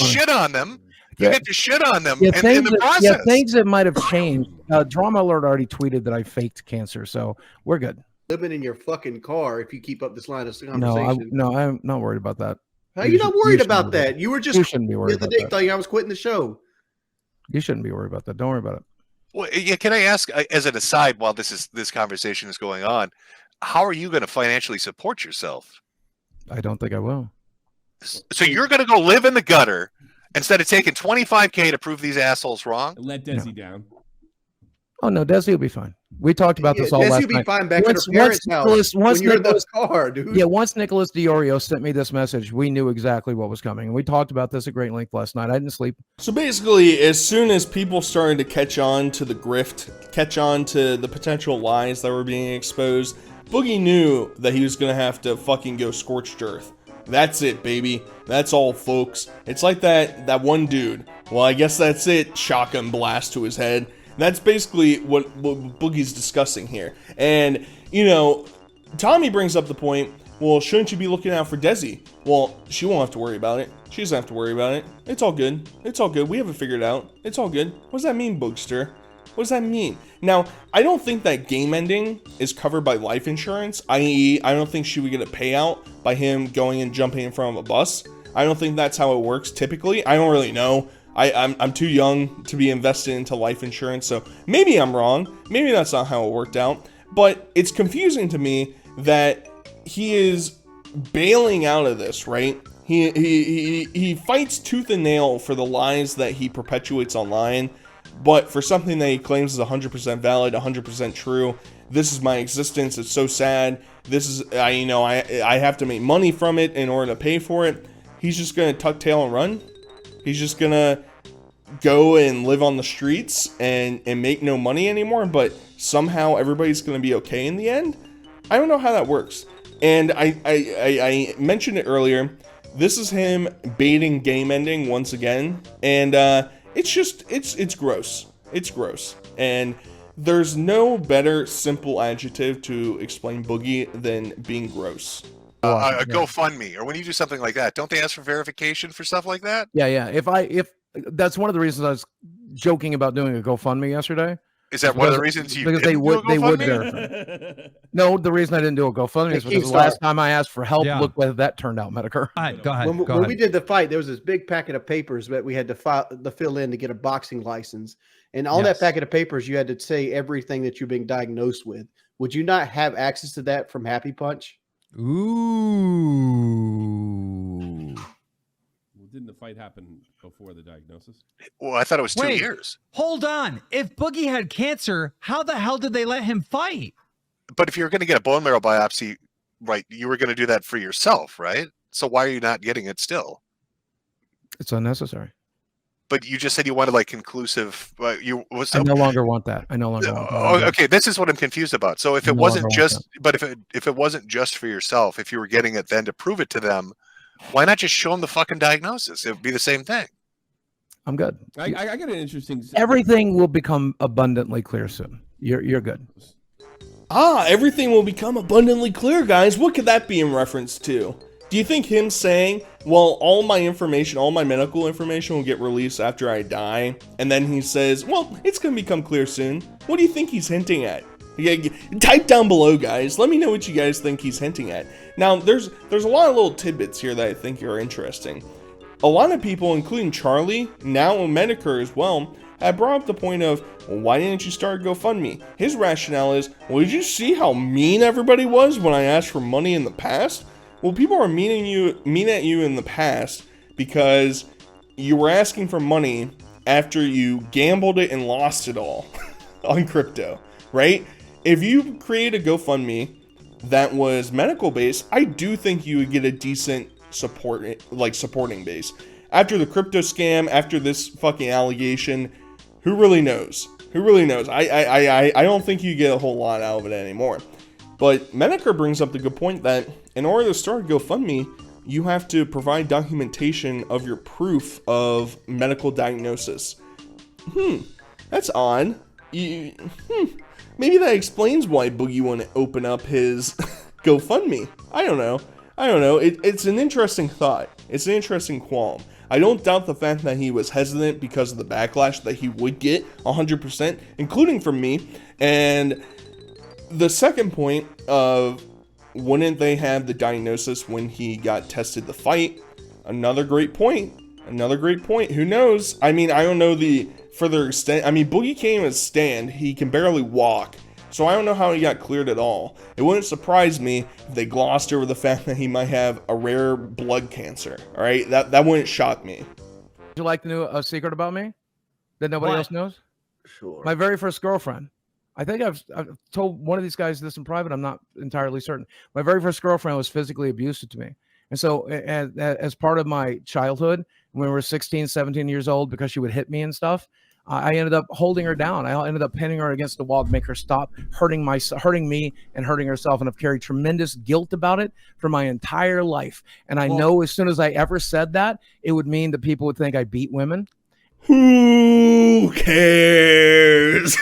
B: You get to shit on them.
E: Yeah,
B: in the process.
E: Things that might have changed. Drama Alert already tweeted that I faked cancer, so we're good.
G: Living in your fucking car if you keep up this line of conversation.
E: No, I'm not worried about that.
G: How are you not worried about that? You were just
E: you shouldn't be worried
G: the other day telling I was quitting the show.
E: You shouldn't be worried about that. Don't worry about it.
B: Well, yeah, can I ask, as an aside, while this conversation is going on, how are you going to financially support yourself?
E: I don't think I will.
B: So you're going to go live in the gutter instead of taking $25K to prove these assholes wrong?
A: Let Desi down.
E: Oh no, Desi will be fine. We talked about this all last night.
G: Desi will be fine back at her parents' house when you're in the car, dude.
E: Yeah, once Nicholas DiOrio sent me this message, we knew exactly what was coming. And we talked about this at great length last night. I didn't sleep.
C: So basically, as soon as people started to catch on to the grift, catch on to the potential lies that were being exposed, Boogie knew that he was going to have to fucking go scorched earth. That's it, baby. That's all, folks. It's like that one dude. Well, I guess that's it. Shotgun blast to his head. That's basically what Boogie's discussing here. And, Tommy brings up the point, well, shouldn't you be looking out for Desi? Well, she won't have to worry about it. She doesn't have to worry about it. It's all good. It's all good. We haven't figured it out. It's all good. What does that mean, Boogster? What does that mean? Now, I don't think that game ending is covered by life insurance, i.e., I don't think she would get a payout by him going and jumping in front of a bus. I don't think that's how it works typically. I don't really know. I'm too young to be invested into life insurance, so maybe I'm wrong. Maybe that's not how it worked out. But it's confusing to me that he is bailing out of this, right? He fights tooth and nail for the lies that he perpetuates online, but for something that he claims is 100% valid, 100% true. This is my existence. It's so sad. This is, I have to make money from it in order to pay for it. He's just gonna tuck tail and run. He's just gonna go and live on the streets and make no money anymore, but somehow everybody's gonna be okay in the end. I don't know how that works. And I mentioned it earlier. This is him baiting game ending once again, and it's gross. It's gross. And there's no better simple adjective to explain Boogie than being gross.
B: a GoFundMe, or when you do something like that, don't they ask for verification for stuff like that?
E: Yeah. If that's one of the reasons I was joking about doing a GoFundMe yesterday.
B: Is that one of the reasons you
E: because
B: didn't
E: they would
B: verify?
E: No, the reason I didn't do a GoFundMe is because the last time I asked for help, look where that turned out, Medicare.
D: All right, go ahead.
G: When we did the fight, there was this big packet of papers that we had to fill in to get a boxing license. And on that packet of papers, you had to say everything that you're being diagnosed with. Would you not have access to that from Happy Punch?
D: Ooh.
A: Didn't the fight happen before the diagnosis?
B: Well, I thought it was 2 years.
D: Hold on. If Boogie had cancer, how the hell did they let him fight?
B: But if you were going to get a bone marrow biopsy, right, you were going to do that for yourself, right? So why are you not getting it still?
E: It's unnecessary.
B: But you just said you wanted like conclusive. I
E: no longer want that. I no longer want that.
B: Oh, okay, this is what I'm confused about. So if it wasn't just, but if it wasn't just for yourself, if you were getting it then to prove it to them, why not just show them the fucking diagnosis? It would be the same thing.
E: I'm good.
A: I got an interesting.
E: Everything will become abundantly clear soon. You're good.
C: Everything will become abundantly clear, guys. What could that be in reference to? Do you think him saying, well, all my information, all my medical information will get released after I die, and then he says, well, it's going to become clear soon? What do you think he's hinting at? Type down below, guys. Let me know what you guys think he's hinting at. Now, there's a lot of little tidbits here that I think are interesting. A lot of people, including Charlie, now Medicare as well, have brought up the point of, well, why didn't you start GoFundMe? His rationale is, well, did you see how mean everybody was when I asked for money in the past? Well, people are mean at you in the past because you were asking for money after you gambled it and lost it all on crypto, right? If you create a GoFundMe that was medical based, I do think you would get a decent supporting base. After the crypto scam, after this fucking allegation, who really knows? Who really knows? I don't think you get a whole lot out of it anymore. But Medicare brings up the good point that in order to start a GoFundMe, you have to provide documentation of your proof of medical diagnosis. That's odd. Maybe that explains why Boogie wouldn't open up his GoFundMe. I don't know. It's an interesting thought. It's an interesting qualm. I don't doubt the fact that he was hesitant because of the backlash that he would get 100%, including from me. And the second point of wouldn't they have the diagnosis when he got tested to fight? Another great point. Who knows? I mean, I don't know the further extent. I mean, Boogie can't even stand. He can barely walk. So I don't know how he got cleared at all. It wouldn't surprise me if they glossed over the fact that he might have a rare blood cancer. All right, that wouldn't shock me.
E: Would you like to know a secret about me that nobody else knows?
G: Sure.
E: My very first girlfriend. I think I've told one of these guys this in private. I'm not entirely certain. My very first girlfriend was physically abusive to me. And so as part of my childhood, when we were 16, 17 years old, because she would hit me and stuff, I ended up holding her down. I ended up pinning her against the wall to make her stop hurting me and hurting herself. And I've carried tremendous guilt about it for my entire life. And I know as soon as I ever said that, it would mean that people would think I beat women.
C: Who cares?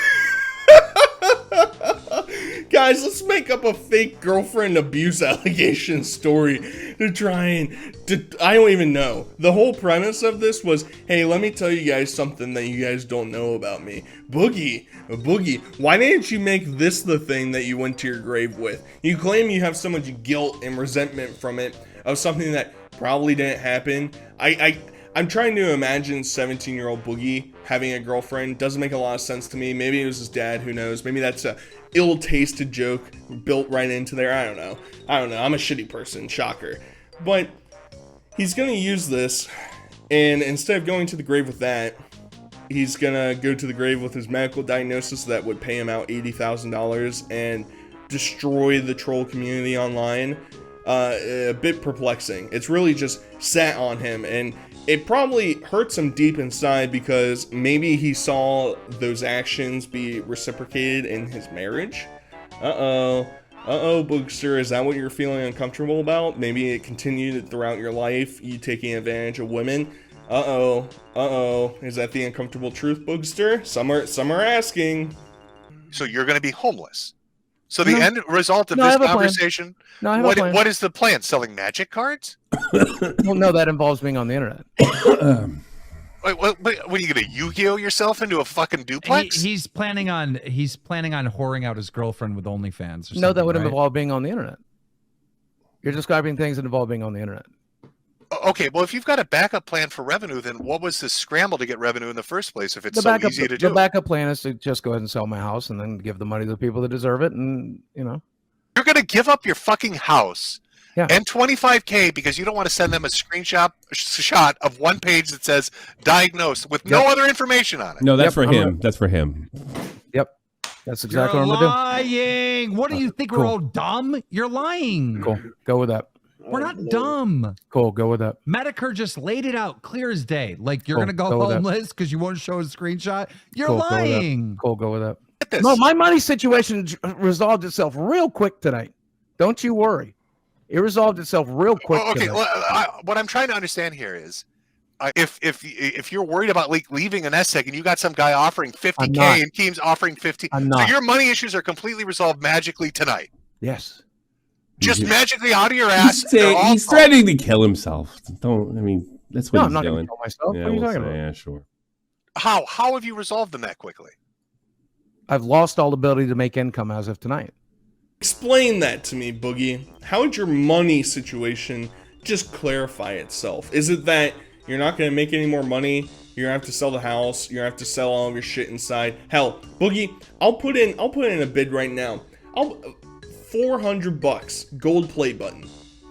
C: Guys, let's make up a fake girlfriend abuse allegation story to try and... I don't even know. The whole premise of this was, hey, let me tell you guys something that you guys don't know about me. Boogie, why didn't you make this the thing that you went to your grave with? You claim you have so much guilt and resentment from it, of something that probably didn't happen. I'm trying to imagine 17-year-old Boogie having a girlfriend. Doesn't make a lot of sense to me. Maybe it was his dad, who knows? Maybe that's a ill-tasted joke built right into there. I don't know. I'm a shitty person, shocker. But he's gonna use this, and instead of going to the grave with that, he's gonna go to the grave with his medical diagnosis that would pay him out $80,000 and destroy the troll community online. A bit perplexing. It's really just sat on him, and it probably hurts him deep inside because maybe he saw those actions be reciprocated in his marriage. Uh-oh, Boogster, is that what you're feeling uncomfortable about? Maybe it continued throughout your life, you taking advantage of women. Uh-oh, is that the uncomfortable truth, Boogster? Some are asking.
B: So you're going to be homeless. So the end result of this conversation, what is the plan? Selling magic cards?
E: Well, no, that involves being on the internet.
B: Wait, what are you gonna Yu-Gi-Oh yourself into a fucking duplex?
D: He's planning on whoring out his girlfriend with OnlyFans.
E: No, that would involve being on the internet. You're describing things that involve being on the internet.
B: Okay, well, if you've got a backup plan for revenue, then what was the scramble to get revenue in the first place if it's so easy to do?
E: The backup plan is to just go ahead and sell my house and then give the money to the people that deserve it. And, you know.
B: You're going to give up your fucking house and $25K because you don't want to send them a screenshot shot of one page that says diagnosed with no other information on it.
A: No, that's for him. That's for him.
E: Yep. That's exactly what I'm going to do.
D: Lying. What do you think? We're all dumb? You're lying.
E: Cool. Go with that.
D: We're not dumb.
E: Cool, go with that.
D: Medicare just laid it out clear as day. Like, you're going to go homeless because you won't show a screenshot. You're lying.
E: Cool, go with that. No, my money situation resolved itself real quick tonight. Don't you worry. It resolved itself real quick
B: okay, well, what I'm trying to understand here is, if you're worried about leaving an nest egg and you got some guy offering 50K and Keem's offering 50, so your money issues are completely resolved magically tonight.
E: Yes.
B: Just magically out of your ass.
A: He's threatening to kill himself. Don't. I mean, that's what he's
E: I'm not
A: doing.
E: Gonna kill myself.
A: Yeah,
E: what are you talking about?
A: Yeah, sure.
B: How have you resolved them that quickly?
E: I've lost all ability to make income as of tonight.
C: Explain that to me, Boogie. How would your money situation just clarify itself? Is it that you're not going to make any more money? You're going to have to sell the house. You're going to have to sell all of your shit inside. Hell, Boogie, I'll put in a bid right now. $400 gold play button.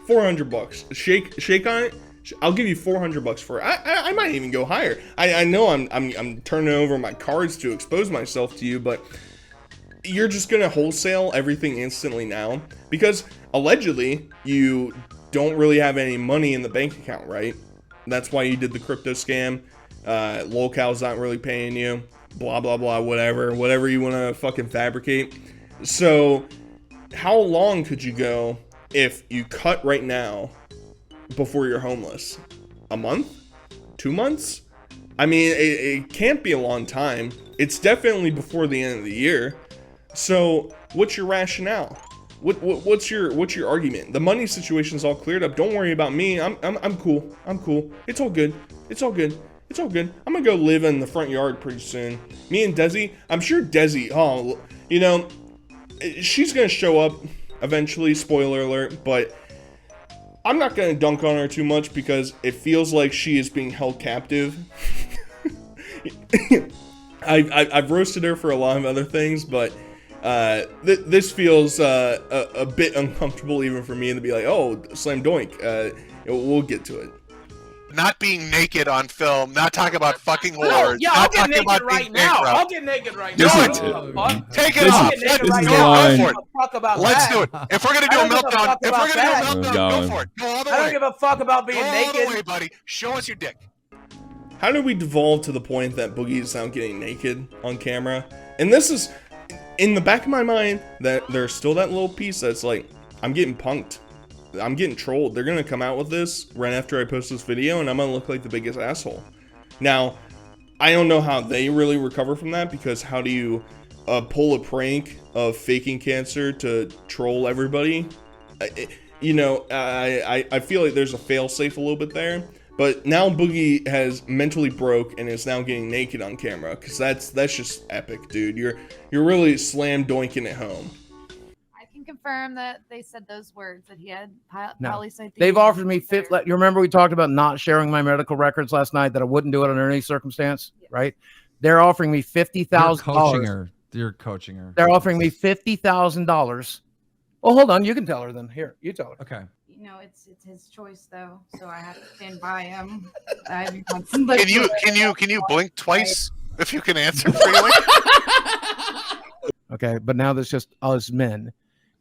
C: $400. Shake on it. I'll give you $400 for it. I might even go higher. I know I'm turning over my cards to expose myself to you, but you're just gonna wholesale everything instantly now because allegedly you don't really have any money in the bank account, right? That's why you did the crypto scam. Local's not really paying you. Blah blah blah. Whatever you want to fucking fabricate. So how long could you go if you cut right now before you're homeless? A month? 2 months? I mean, it can't be a long time. It's definitely before the end of the year. So what's your rationale? What's your argument? The money situation's all cleared up. Don't worry about me. I'm cool. I'm cool. It's all good. It's all good. It's all good. I'm gonna go live in the front yard pretty soon. Me and Desi. I'm sure Desi. Oh, you know, she's gonna show up eventually. Spoiler alert. But I'm not gonna dunk on her too much because it feels like she is being held captive. I've roasted her for a lot of other things, but this feels a bit uncomfortable even for me to be like, oh, slam doink. We'll get to it.
B: Not being naked on film, not talking about fucking whores.
E: Yeah, I'll get naked right now. I'll get naked right now.
B: Take it off. Go for it. Let's do it. If we're gonna do a meltdown, go for it. Go all the way.
E: I don't give a fuck about being naked.
B: Go all the way, buddy. Show us your dick.
C: How did we devolve to the point that Boogie is now getting naked on camera? And this is, in the back of my mind, that there's still that little piece that's like, I'm getting punked. I'm getting trolled. They're going to come out with this right after I post this video, and I'm going to look like the biggest asshole. Now, I don't know how they really recover from that, because how do you pull a prank of faking cancer to troll everybody? You know, I feel like there's a fail-safe a little bit there. But now Boogie has mentally broke and is now getting naked on camera, because that's just epic, dude. You're really slam doinking at home.
J: I can confirm that they said those words, that he had polycythemia.
E: They've offered me you remember we talked about not sharing my medical records last night, that I wouldn't do it under any circumstance, right? They're offering me $50,000.
D: You're coaching her.
E: They're offering me $50,000. Oh, hold on. You can tell her then. Here, you tell her.
D: Okay.
J: You know, it's his choice though, so I have to stand by him.
B: Can you blink twice if you can answer freely?
E: Okay, but now there's just us men.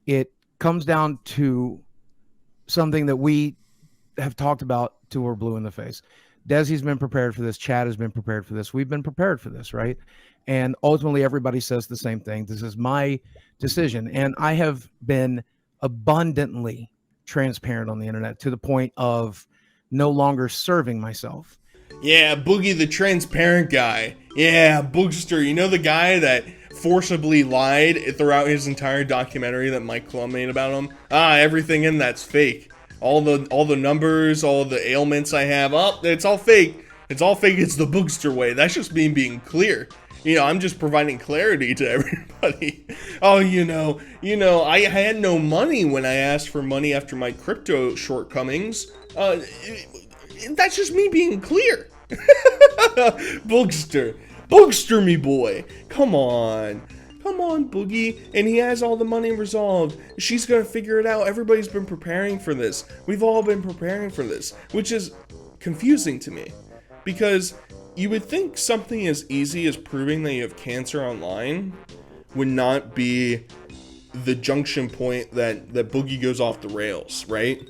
E: It comes down to something that we have talked about till we're blue in the face. Desi's been prepared for this. Chad has been prepared for this. We've been prepared for this, right? And ultimately, everybody says the same thing. This is my decision, and I have been abundantly transparent on the internet to the point of no longer serving myself.
C: Yeah, Boogie the transparent guy. Yeah, Boogster, you know, the guy that forcibly lied throughout his entire documentary that Mike Klum made about him. Everything in that's fake. All the numbers, all the ailments I have, it's all fake. It's all fake. It's the Boogster way. That's just me being clear. I'm just providing clarity to everybody. I had no money when I asked for money after my crypto shortcomings. That's just me being clear. Boogster me boy. Come on, Boogie. And he has all the money resolved. She's gonna figure it out. Everybody's been preparing for this. We've all been preparing for this, which is confusing to me, because you would think something as easy as proving that you have cancer online would not be the junction point that Boogie goes off the rails, right?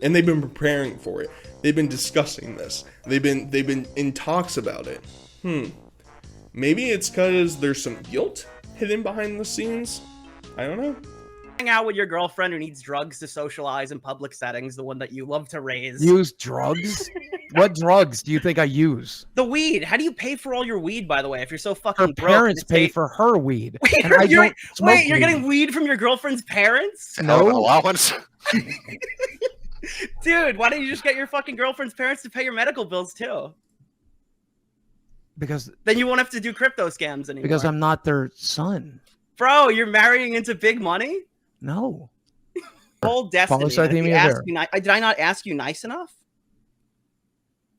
C: And they've been preparing for it. They've been discussing this. They've been in talks about it. Maybe it's because there's some guilt hidden behind the scenes. I don't know.
K: Hang out with your girlfriend who needs drugs to socialize in public settings, the one that you love to raise.
E: Use drugs? What drugs do you think I use?
K: The weed. How do you pay for all your weed, by the way, if you're so fucking
E: her
K: broke?
E: Parents pay for her weed.
K: Wait, you're getting weed from your girlfriend's parents?
E: No.
B: Allowance?
K: Dude, why don't you just get your fucking girlfriend's parents to pay your medical bills too?
E: Because
K: then you won't have to do crypto scams anymore.
E: Because I'm not their son.
K: Bro, you're marrying into big money?
E: No.
K: Whole destiny. Did I not ask you nice enough?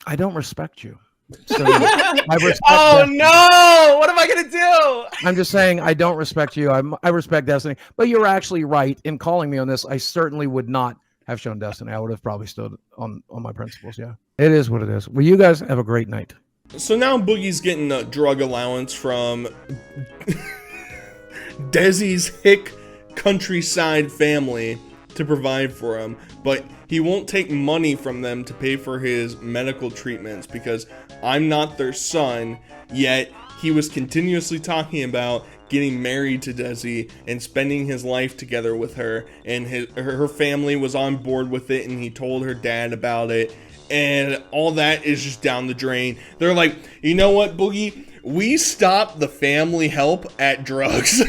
E: I don't respect you. So I respect
K: Destiny. No! What am I gonna do?
E: I'm just saying I don't respect you. I respect Destiny. But you're actually right in calling me on this. I certainly would not have shown Destiny. I would have probably stood on my principles. Yeah. It is what it is. Well, you guys have a great night.
C: So now Boogie's getting a drug allowance from Desi's hick countryside family to provide for him, but he won't take money from them to pay for his medical treatments because I'm not their son, yet he was continuously talking about getting married to Desi and spending his life together with her, and her family was on board with it, and he told her dad about it. And all that is just down the drain. They're like, you know what, Boogie? We stopped the family help at drugs.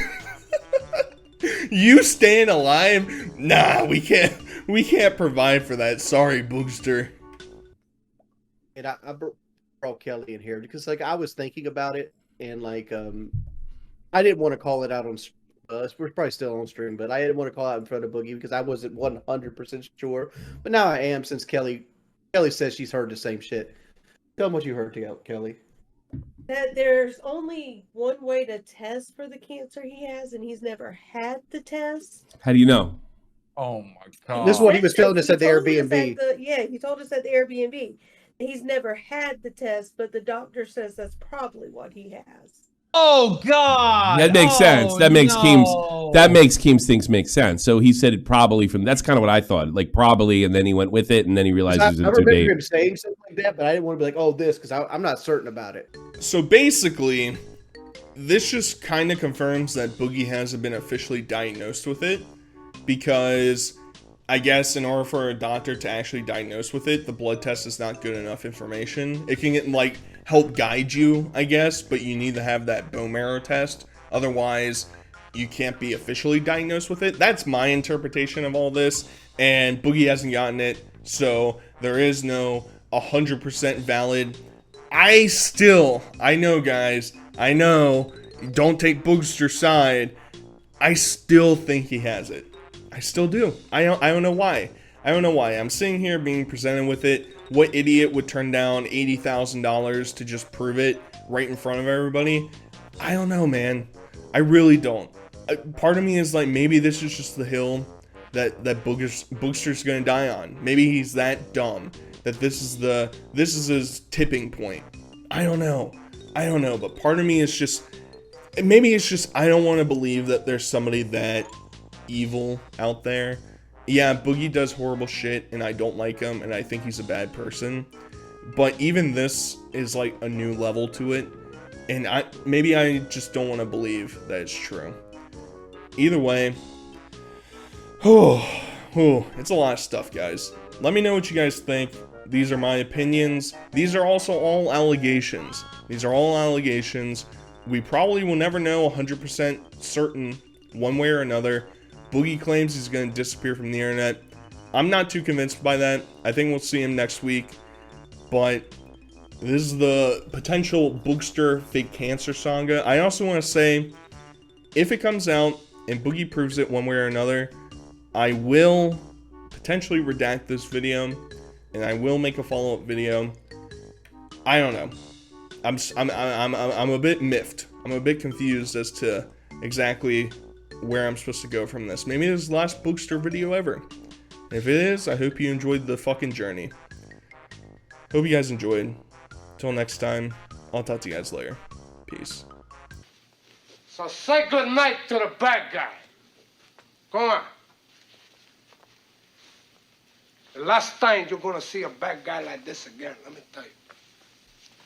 C: You staying alive? Nah, we can't provide for that. Sorry, Boogster.
G: And I brought Kelly in here because I was thinking about it, and I didn't want to call it out on we're probably still on stream, but I didn't want to call out in front of Boogie because I wasn't 100% sure. But now I am, since Kelly says she's heard the same shit. Tell them what you heard, Kelly.
L: That there's only one way to test for the cancer he has, and he's never had the test.
A: How do you know?
D: Oh my God.
G: This is what he was telling us at the Airbnb.
L: He told us at the Airbnb. He's never had the test, but the doctor says that's probably what he has.
D: Oh God!
A: That makes sense. That makes Keem's things make sense. So he said it probably from. That's kind of what I thought. Probably, and then he went with it, and then he realized it was
G: I remember him saying something like that, but I didn't want to be like, "Oh, this," because I'm not certain about it.
C: So basically, this just kind of confirms that Boogie hasn't been officially diagnosed with it, because I guess in order for a doctor to actually diagnose with it, the blood test is not good enough information. It can get help guide you, I guess, but you need to have that bone marrow test. Otherwise, you can't be officially diagnosed with it. That's my interpretation of all this, and Boogie hasn't gotten it, so there is no 100% valid. I know, guys, I know, don't take Boogster's side. I still think he has it. I still do. I don't know why. I'm sitting here being presented with it. What idiot would turn down $80,000 to just prove it right in front of everybody? I don't know, man. I really don't. Part of me is maybe this is just the hill that Boogster's gonna die on. Maybe he's that dumb that this is his tipping point. I don't know. But part of me is just, maybe it's just I don't want to believe that there's somebody that evil out there. Yeah, Boogie does horrible shit, and I don't like him, and I think he's a bad person. But even this is a new level to it, and maybe I just don't want to believe that it's true. Either way, it's a lot of stuff, guys. Let me know what you guys think. These are my opinions. These are also all allegations. we probably will never know 100% certain one way or another. Boogie claims he's going to disappear from the internet. I'm not too convinced by that. I think we'll see him next week. But this is the potential Boogster fake cancer saga. I also want to say, if it comes out and Boogie proves it one way or another, I will potentially redact this video and I will make a follow-up video. I don't know. I'm a bit miffed. I'm a bit confused as to exactly where I'm supposed to go from this. Maybe this is the last Boogster video ever. If it is, I hope you enjoyed the fucking journey. Hope you guys enjoyed. Till next time, I'll talk to you guys later. Peace.
M: So say good night to the bad guy. Go on. The last time you're gonna see a bad guy like this again, let me tell you.